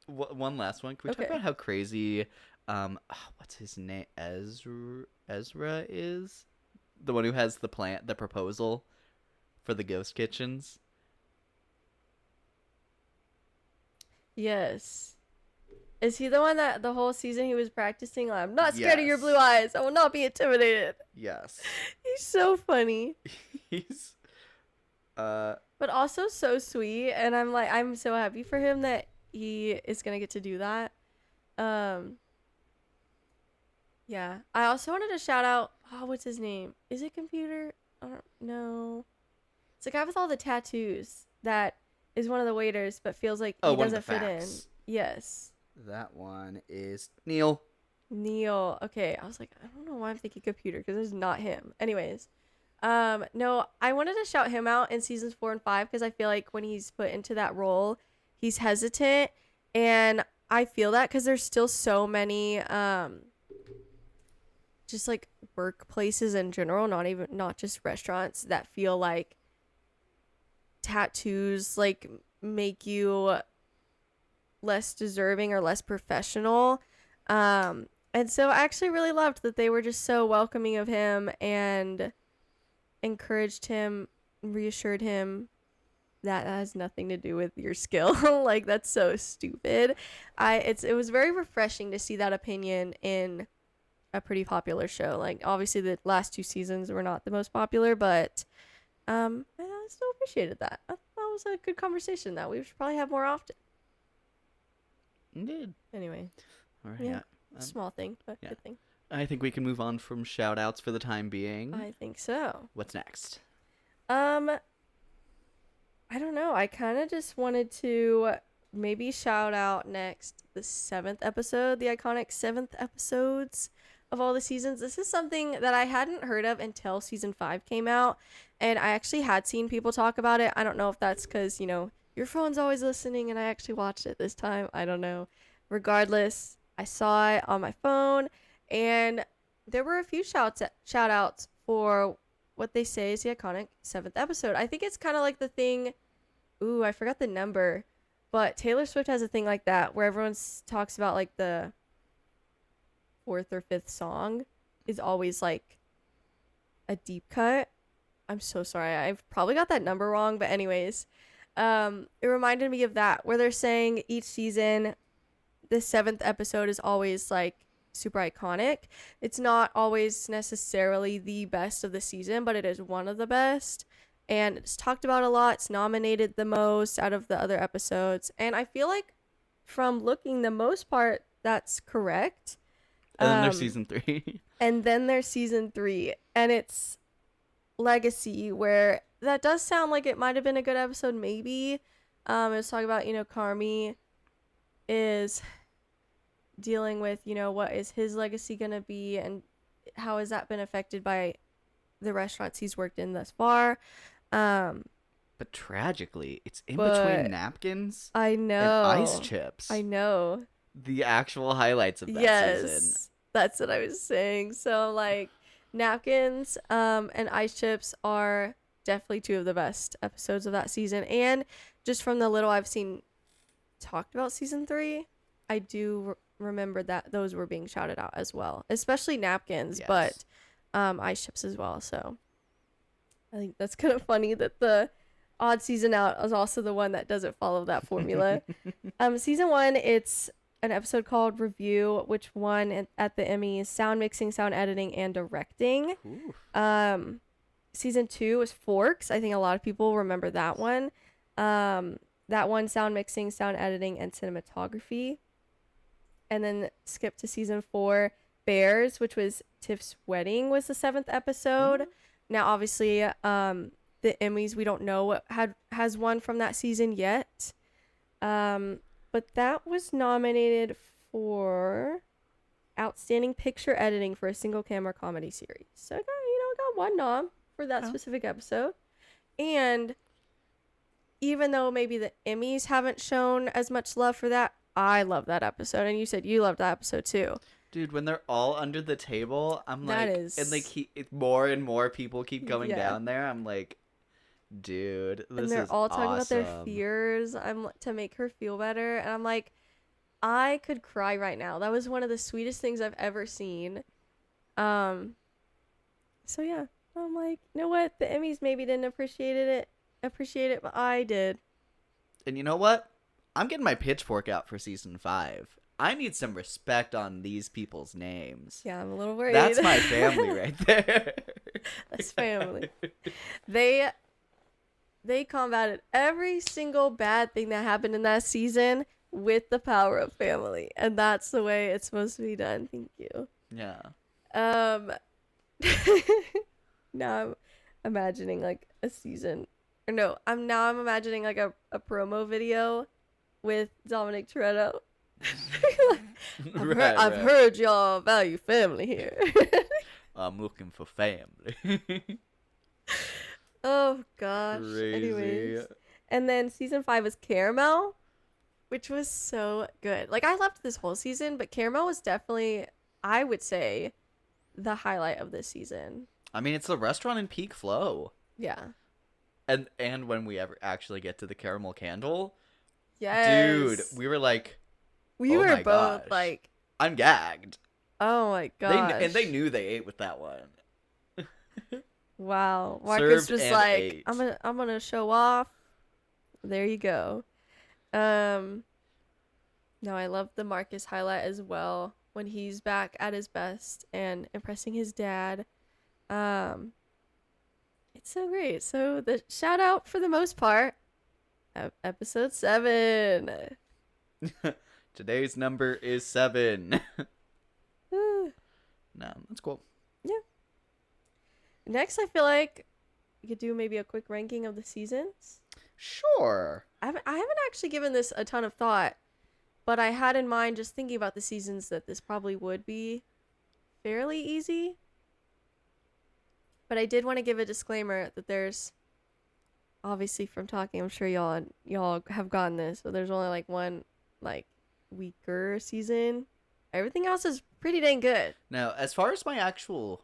about one last one? Can we talk Okay. about how crazy, what's his name? Ezra is the one who has the proposal for the ghost kitchens. Yes. Is he the one that the whole season he was practicing? Like, I'm not scared of your Yes. blue eyes. I will not be intimidated. Yes. He's so funny, He's but also so sweet. And I'm so happy for him that he is gonna get to do that. Yeah. I also wanted to shout out. Oh, what's his name? Is it Computer? I don't know. It's the guy with all the tattoos that is one of the waiters, but feels like he one of doesn't the fit in. facts. Yes. That one is Neil. Neil. Okay, I was like, I don't know why I'm thinking Computer because it's not him. Anyways, no, I wanted to shout him out in seasons 4 and 5 because I feel like when he's put into that role, he's hesitant, and I feel that because there's still so many, just like workplaces in general, not just restaurants, that feel like tattoos like make you less deserving or less professional. And so I actually really loved that they were just so welcoming of him and encouraged him, reassured him that has nothing to do with your skill. Like, that's so stupid. It was very refreshing to see that opinion in a pretty popular show. Like, obviously the last 2 seasons were not the most popular, but I still appreciated that. I thought that was a good conversation that we should probably have more often. Indeed. Anyway, All right. yeah. Yeah. Small thing, but yeah. good thing. I think we can move on from shout outs for the time being. I think so. What's next? I don't know. I kind of just wanted to maybe shout out next the 7th episode, the iconic 7th episodes of all the seasons. This is something that I hadn't heard of until season 5 came out, and I actually had seen people talk about it. I don't know if that's because, your phone's always listening and I actually watched it this time. I don't know. Regardless, I saw it on my phone, and there were a few shout outs for what they say is the iconic 7th episode. I think it's kind of like the thing. Ooh, I forgot the number, but Taylor Swift has a thing like that where everyone talks about like the 4th or 5th song is always like a deep cut. I'm so sorry. I've probably got that number wrong, but anyways, it reminded me of that where they're saying each season the 7th episode is always like super iconic. It's not always necessarily the best of the season, but it is one of the best, and it's talked about a lot. It's nominated the most out of the other episodes, and I feel like from looking the most part that's correct. And then there's season 3. And then there's season 3, and it's Legacy, where that does sound like it might have been a good episode maybe. It was talking about, Carmi is dealing with, what is his legacy going to be and how has that been affected by the restaurants he's worked in thus far. But tragically, it's in between napkins I know. and ice chips. I know. The actual highlights of that season. Yes, that's what I was saying. So, like, napkins and ice chips are definitely 2 of the best episodes of that season. And just from the little I've seen talked about season 3, I do remember that those were being shouted out as well, especially napkins, Yes. but ice chips as well. So I think that's kind of funny that the odd season out is also the one that doesn't follow that formula. Season 1, it's an episode called Review, which won at the Emmys sound mixing, sound editing, and directing. Ooh. Season 2 was Forks. I think a lot of people remember that one. That one, sound mixing, sound editing, and cinematography. And then skip to season 4, Bears, which was Tiff's wedding, was the 7th episode. Mm-hmm. Now, obviously, the Emmys, we don't know what has won from that season yet. But that was nominated for Outstanding Picture Editing for a Single Camera Comedy Series. So, it got one nom for that specific episode. And even though maybe the Emmys haven't shown as much love for that, I love that episode. And you said you loved that episode too. Dude, when they're all under the table, I'm That like, is- and more and more people keep going Yeah. down there. I'm like, dude, this And they're is all talking about their awesome. fears. To make her feel better, and I'm like, I could cry right now. That was one of the sweetest things I've ever seen. So yeah, I'm like, you know what? The Emmys maybe didn't appreciate it, but I did. And you know what? I'm getting my pitchfork out for season 5. I need some respect on these people's names. Yeah, I'm a little worried. That's my family right there. That's family. They combated every single bad thing that happened in that season with the power of family, and that's the way it's supposed to be done. Thank you. Yeah. Now I'm imagining like a season, or no, I'm imagining like a promo video with Dominic Toretto. I've heard y'all value family here. I'm looking for family. Oh gosh. Crazy. Anyways, and then season 5 was Caramel, which was so good. Like I loved this whole season, but Caramel was definitely, I would say, the highlight of this season. I mean, it's the restaurant in peak flow. Yeah. And when we ever actually get to the caramel candle, Yes. dude, we were like, we oh were my both gosh. like, I'm gagged. oh my gosh. And they knew they ate with that one. Wow. Marcus Served was and like, ate. I'm gonna show off. There you go. No, I love the Marcus highlight as well when he's back at his best and impressing his dad. It's so great. So the shout out for the most part, episode 7. Today's number is 7. Whew. No, that's cool. Next, I feel like we could do maybe a quick ranking of the seasons. Sure. I haven't actually given this a ton of thought, but I had in mind just thinking about the seasons that this probably would be fairly easy. But I did want to give a disclaimer that there's, obviously from talking, I'm sure y'all have gotten this, but there's only like one like weaker season. Everything else is pretty dang good. Now, as far as my actual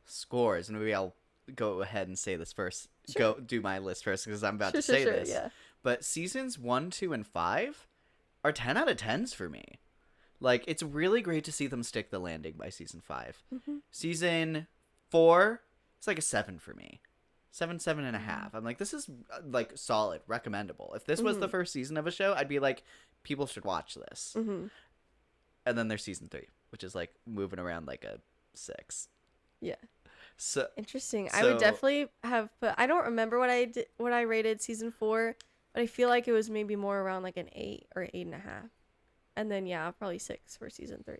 scores, and maybe I'll go ahead and say this first. Sure. Go do my list first because I'm about Sure, to say sure, this. yeah. But seasons 1, 2, and 5 are 10 out of 10s for me. Like, it's really great to see them stick the landing by season 5. Mm-hmm. Season 4, it's like a 7 for me. 7, 7.5. I'm like, this is like solid, recommendable. If this was the first season of a show, I'd be like, people should watch this. Mm-hmm. And then there's season 3, which is like moving around like a 6. Yeah. So Interesting. I would So- definitely have put. I don't remember what I rated season 4, but I feel like it was maybe more around like an 8 or 8.5, and then yeah, probably 6 for season 3.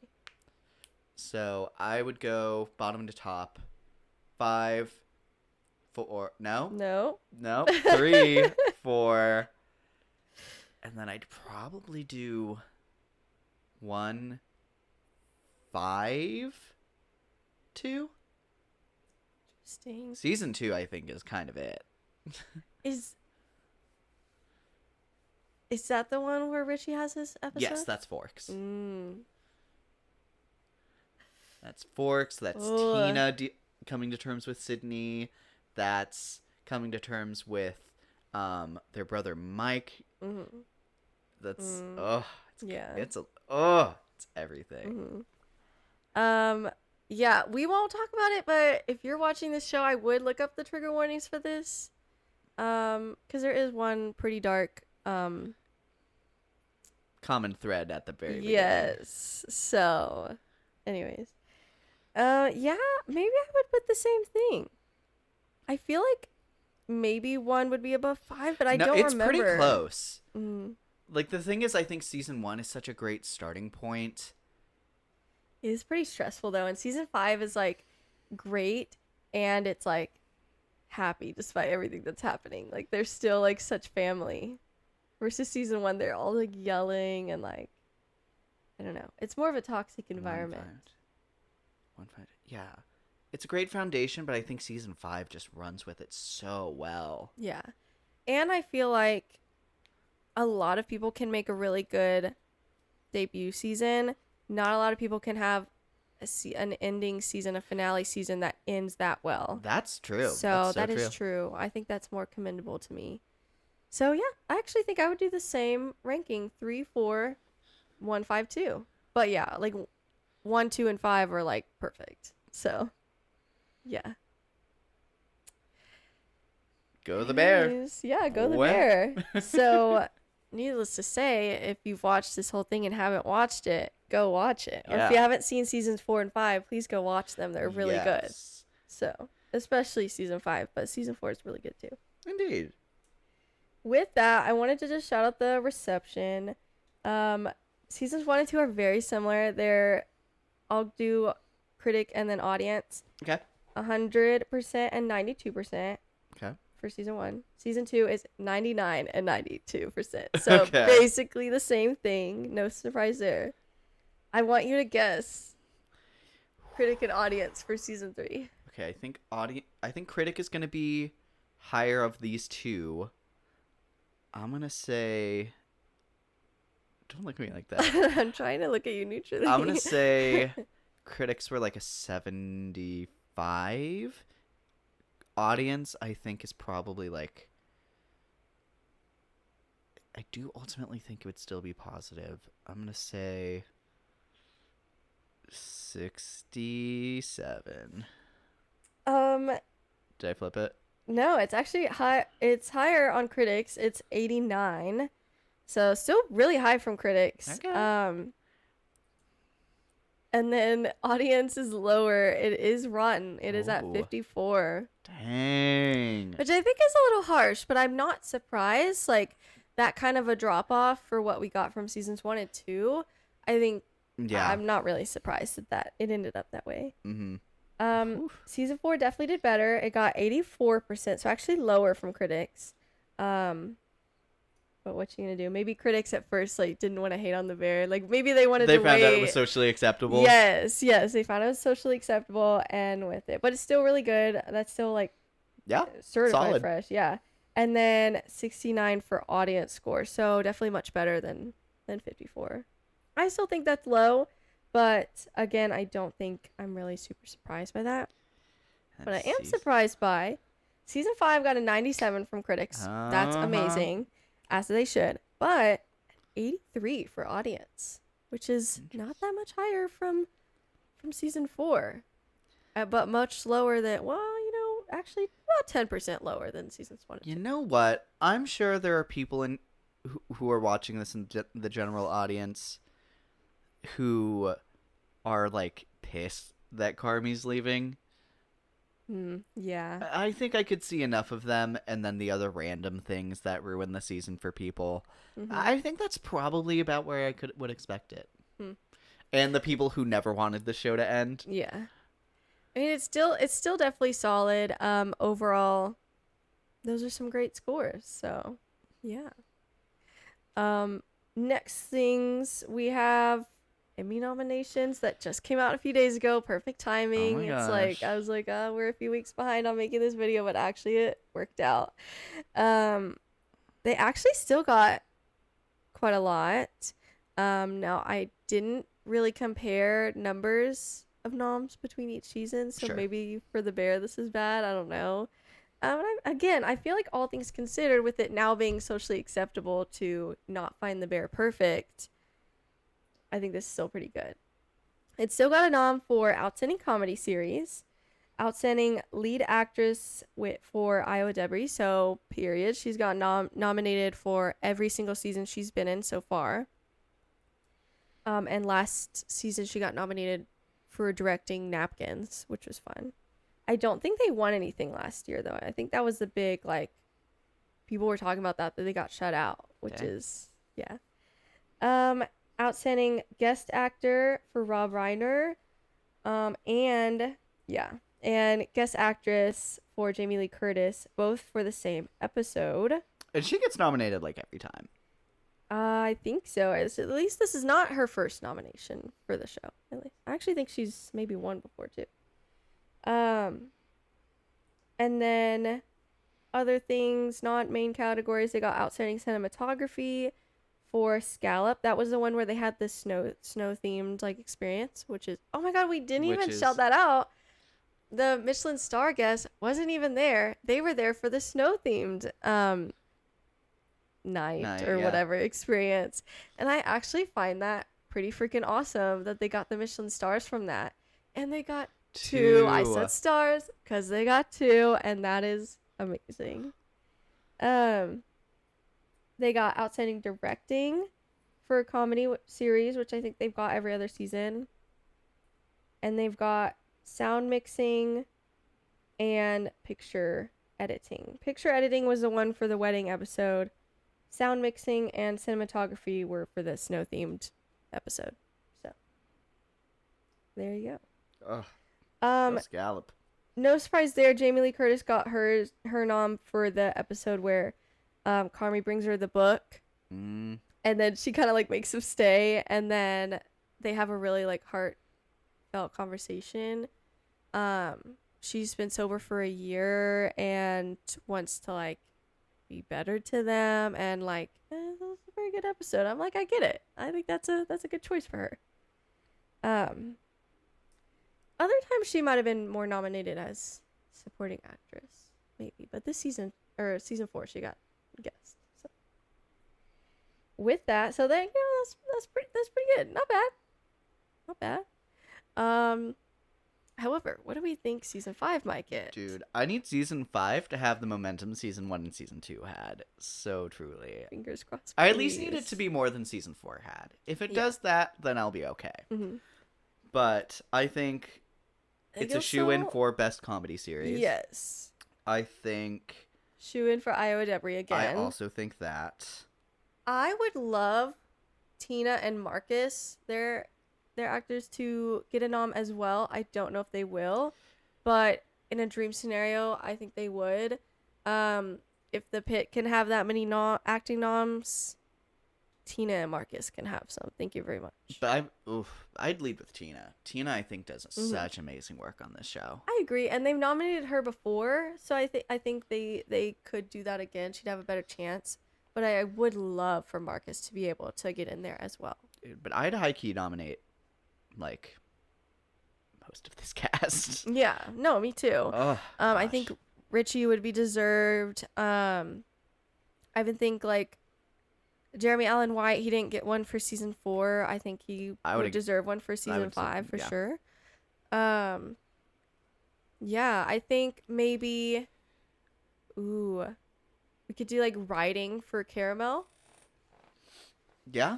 So I would go bottom to top. 5, 4. No, No. 3, 4, and then I'd probably do 1, 5, 2. Interesting. Season 2, I think, is kind of it. Is that the one where Richie has his episode? Yes, that's Forks. Mm. That's Forks. That's Ugh. Tina coming to terms with Sydney. That's coming to terms with their brother Mike. Mm-hmm. That's Yeah. it's everything. Mm-hmm. Yeah, we won't talk about it, but if you're watching this show, I would look up the trigger warnings for this. Because there is one pretty dark Common thread at the very beginning. yes. So, anyways. Yeah, maybe I would put the same thing. I feel like maybe 1 would be above 5, but I don't it's remember. pretty close. Mm. Like, the thing is, I think season 1 is such a great starting point. It is pretty stressful though, and season 5 is like great, and it's like happy despite everything that's happening. Like they're still like such family. Versus season 1, they're all like yelling and like, I don't know. It's more of a toxic environment. 1-5. Yeah. It's a great foundation, but I think season 5 just runs with it so well. Yeah. And I feel like a lot of people can make a really good debut season, Not a lot of people can have an ending season, a finale season that ends that well. That's true. So That's that is true. I think that's more commendable to me. So yeah, I actually think I would do the same ranking: 3, 4, 1, 5, 2. But yeah, like 1, 2, and 5 are like perfect. So yeah. Go the bear. Anyways, yeah, go the What? bear. So needless to say, if you've watched this whole thing and haven't watched it, go watch it. Or if you Yeah. haven't seen seasons 4 and 5, please go watch them. They're really good. Yes. So especially season 5, but season 4 is really good too. Indeed. With that, I wanted to just shout out the reception. Seasons 1 and 2 are very similar. I'll do critic and then audience. Okay. 100% and 92% Okay. for season 1. Season 2 is 99 and 92%. So Okay. basically the same thing. No surprise there. I want you to guess critic and audience for season 3. Okay, I think critic is gonna be higher of these two. I'm gonna say. Don't look at me like that. I'm trying to look at you neutrally. I'm gonna say critics were like a 75. Audience, I think, is probably like. I do ultimately think it would still be positive. I'm gonna say 67. Did I flip it? No, it's actually high. It's higher on critics. It's 89. So still really high from critics. Okay. And then audience is lower. It is rotten. It is at Ooh. 54. Dang. Which I think is a little harsh, but I'm not surprised. Like that kind of a drop off for what we got from seasons 1 and 2. I think Yeah. I'm not really surprised that it ended up that way. Mm-hmm. Season 4 definitely did better. It got 84%, so actually lower from critics. But what you gonna do? Maybe critics at first like didn't want to hate on the bear. Like maybe they wanted They to found wait. out it was socially acceptable. Yes, they found it was socially acceptable and with it, but it's still really good. That's still like Yeah. certified solid. fresh, yeah. And then 69 for audience score, so definitely much better than 54. I still think that's low, but again, I don't think I'm really super surprised by that. But I am surprised by season 5 got a 97 from critics. That's Uh-huh. amazing, as they should. But 83 for audience, which is not that much higher from season 4, but much lower than actually about 10% lower than seasons 1 and 2. You know what? I'm sure there are people who are watching this in the general audience who are like pissed that Carmi's leaving. Yeah. I think I could see enough of them, and then the other random things that ruin the season for people. I think that's probably about where I would expect it. And the people who never wanted the show to end. Yeah. I mean, it's still definitely solid. Overall, those are some great scores. So, yeah. Next things we have Emmy nominations that just came out a few days ago. Perfect timing. Oh my It's gosh. like I was like, we're a few weeks behind on making this video, but actually it worked out. They actually still got quite a lot. Now I didn't really compare numbers of noms between each season, so Sure. maybe for the bear this is bad. I don't know. I feel like all things considered, with it now being socially acceptable to not find the bear perfect, I think this is still pretty good. It still got a nom for Outstanding Comedy Series, Outstanding Lead Actress for Iowa Debris, so period. She's got nominated for every single season she's been in so far. And last season she got nominated for directing Napkins, which was fun. I don't think they won anything last year, though. I think that was the big, like, people were talking about that they got shut out, which is, yeah. Outstanding Guest Actor for Rob Reiner. And Guest Actress for Jamie Lee Curtis, both for the same episode. And she gets nominated like every time. I think so. At least this is not her first nomination for the show. At least. I actually think she's maybe won before, too. And then other things, not main categories, they got Outstanding Cinematography for Scallop. That was the one where they had the snow themed like experience, which is, oh my god, we didn't even shout that out. The Michelin star guest wasn't even there. They were there for the snow themed night or whatever experience. And I actually find that pretty freaking awesome that they got the Michelin stars from that. And they got two. I said stars because they got two, and that is amazing. They got outstanding directing for a comedy series, which I think they've got every other season. And they've got sound mixing and picture editing. Picture editing was the one for the wedding episode. Sound mixing and cinematography were for the snow themed episode. So there you go. Scallop. No surprise there. Jamie Lee Curtis got her nom for the episode where Carmi brings her the book, and then she kind of like makes him stay, and then they have a really like heartfelt conversation. She's been sober for a year and wants to like be better to them, and like that was a very good episode. I'm like, I get it. I think that's a good choice for her. Other times she might have been more nominated as supporting actress, maybe, but this season or season 4 she got guest. So with that, so then that's pretty good. Not bad. However, what do we think season 5 might get? Dude, I need season 5 to have the momentum season 1 and season 2 had. So truly. Fingers crossed. I at least need it to be more than season 4 had. If it does that, then I'll be okay. Mm-hmm. But I think it's a shoe-in for best comedy series. Yes. I think shoe-in for Iowa Debris again. I also think that. I would love Tina and Marcus, their actors, to get a nom as well. I don't know if they will, but in a dream scenario, I think they would. If the pit can have that many acting noms, Tina and Marcus can have some. Thank you very much. But I'd lead with Tina. Tina, I think, does such amazing work on this show. I agree, and they've nominated her before, so I think they could do that again. She'd have a better chance. But I would love for Marcus to be able to get in there as well. Dude, but I'd high key nominate like most of this cast. Yeah, no, me too. Oh, I think Richie would be deserved. I even think like Jeremy Allen White, he didn't get one for season 4. I think he would deserve one for season 5 for sure. Yeah, I think maybe we could do like writing for Caramel. Yeah.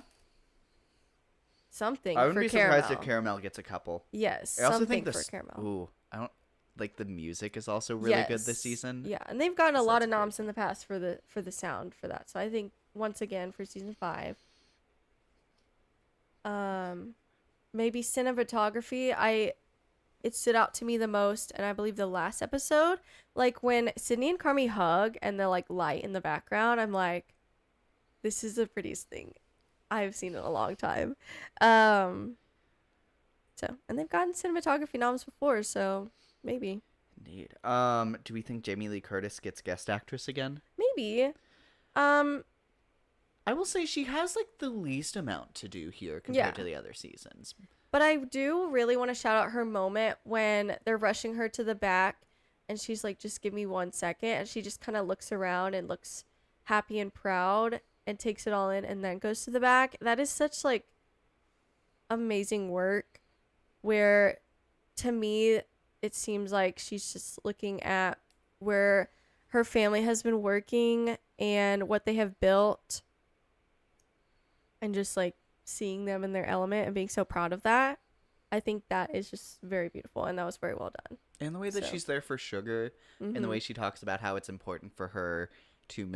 Something. I wouldn't for be Caramel. surprised if Caramel gets a couple. Yes. I also something think for Caramel. I don't like the music is also really good this season. Yeah, and they've gotten a lot of noms in the past for the sound for that. So I think once again for season 5. Maybe cinematography. It stood out to me the most, and I believe the last episode, like when Sydney and Carmi hug and the like light in the background, I'm like, this is the prettiest thing I've seen in a long time. And they've gotten cinematography noms before, so maybe. Indeed. Do we think Jamie Lee Curtis gets guest actress again? Maybe. I will say she has like the least amount to do here compared to the other seasons. But I do really want to shout out her moment when they're rushing her to the back and she's like, just give me 1 second. And she just kind of looks around and looks happy and proud and takes it all in and then goes to the back. That is such like amazing work where to me, it seems like she's just looking at where her family has been working and what they have built and just like seeing them in their element and being so proud of that. I think that is just very beautiful, and that was very well done. And the way that she's there for Sugar, and the way she talks about how it's important for her to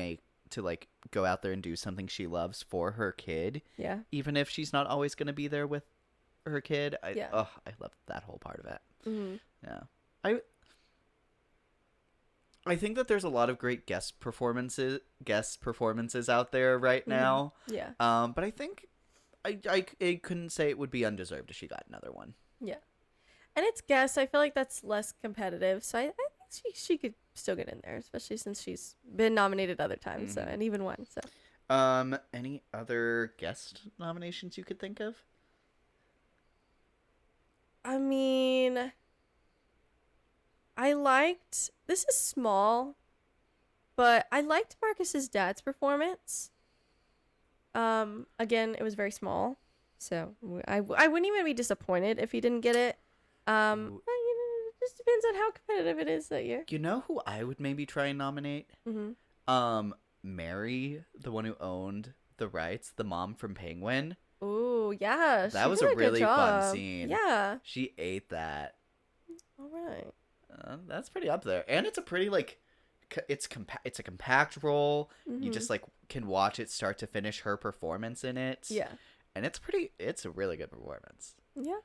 like go out there and do something she loves for her kid. Yeah. Even if she's not always going to be there with her kid. I love that whole part of it. Mm-hmm. Yeah. I think that there's a lot of great guest performances out there right now. Yeah. But I think I couldn't say it would be undeserved if she got another one. Yeah. And it's guests. I feel like that's less competitive. So I think she could still get in there, especially since she's been nominated other times and even won. So Any other guest nominations you could think of? I mean, this is small, but I liked Marcus's dad's performance. Again, it was very small, so I wouldn't even be disappointed if he didn't get it. But it just depends on how competitive it is that year. You know who I would maybe try and nominate? Mary, the one who owned the rights, the mom from Penguin. Ooh, yeah. That she was did a good really fun job. scene. Yeah. She ate that. All right. That's pretty up there, and it's a pretty it's a compact role. You just can watch it start to finish. Her performance in it. Yeah. And it's a really good performance. Yeah.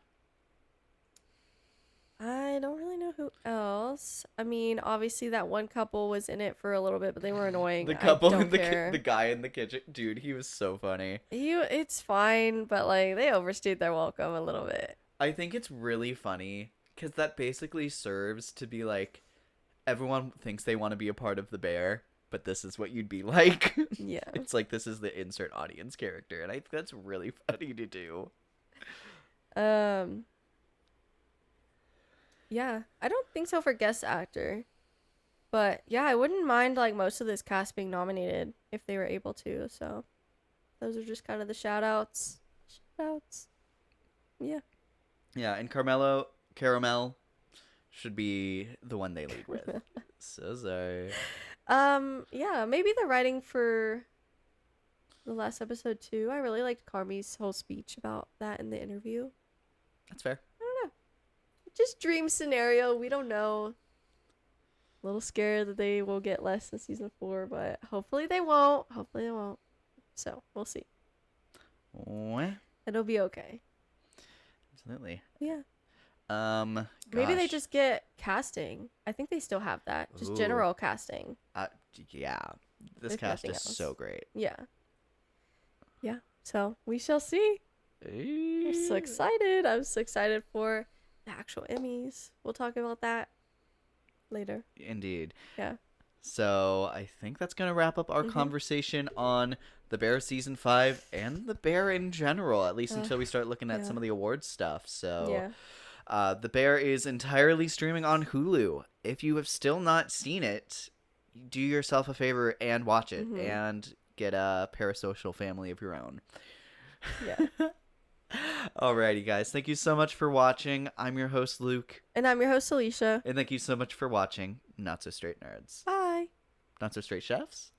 I don't really know who else. I mean, obviously that one couple was in it for a little bit, but they were annoying. The couple I don't in the care. the guy in the kitchen, dude, he was so funny. It's fine, but like they overstayed their welcome a little bit. I think it's really funny because that basically serves to be like, everyone thinks they want to be a part of the bear, but this is what you'd be like. Yeah. It's like, this is the insert audience character, and I think that's really funny to do. Yeah, I don't think so for guest actor. But yeah, I wouldn't mind like most of this cast being nominated if they were able to. So those are just kind of the shout outs. Yeah. Yeah, and Caramel should be the one they lead with. So sorry. Yeah, maybe the writing for the last episode too. I really liked Carmi's whole speech about that in the interview. That's fair. Just dream scenario. We don't know. A little scared that they will get less in season 4, but hopefully they won't. So we'll see. It'll be okay. Absolutely. Yeah. Gosh. Maybe they just get casting. I think they still have that. Just general casting. Yeah. This If cast nothing is else. so great. Yeah. Yeah. So we shall see. I'm so excited. I'm so excited for the actual Emmys. We'll talk about that later. Indeed. Yeah. So I think that's going to wrap up our conversation on The Bear Season 5 and The Bear in general, at least until we start looking at some of the awards stuff. So The Bear is entirely streaming on Hulu. If you have still not seen it, do yourself a favor and watch it and get a parasocial family of your own. Yeah. Alrighty, guys. Thank you so much for watching. I'm your host, Luke. And I'm your host, Alicia. And thank you so much for watching Not So Straight Nerds. Bye. Not So Straight Chefs?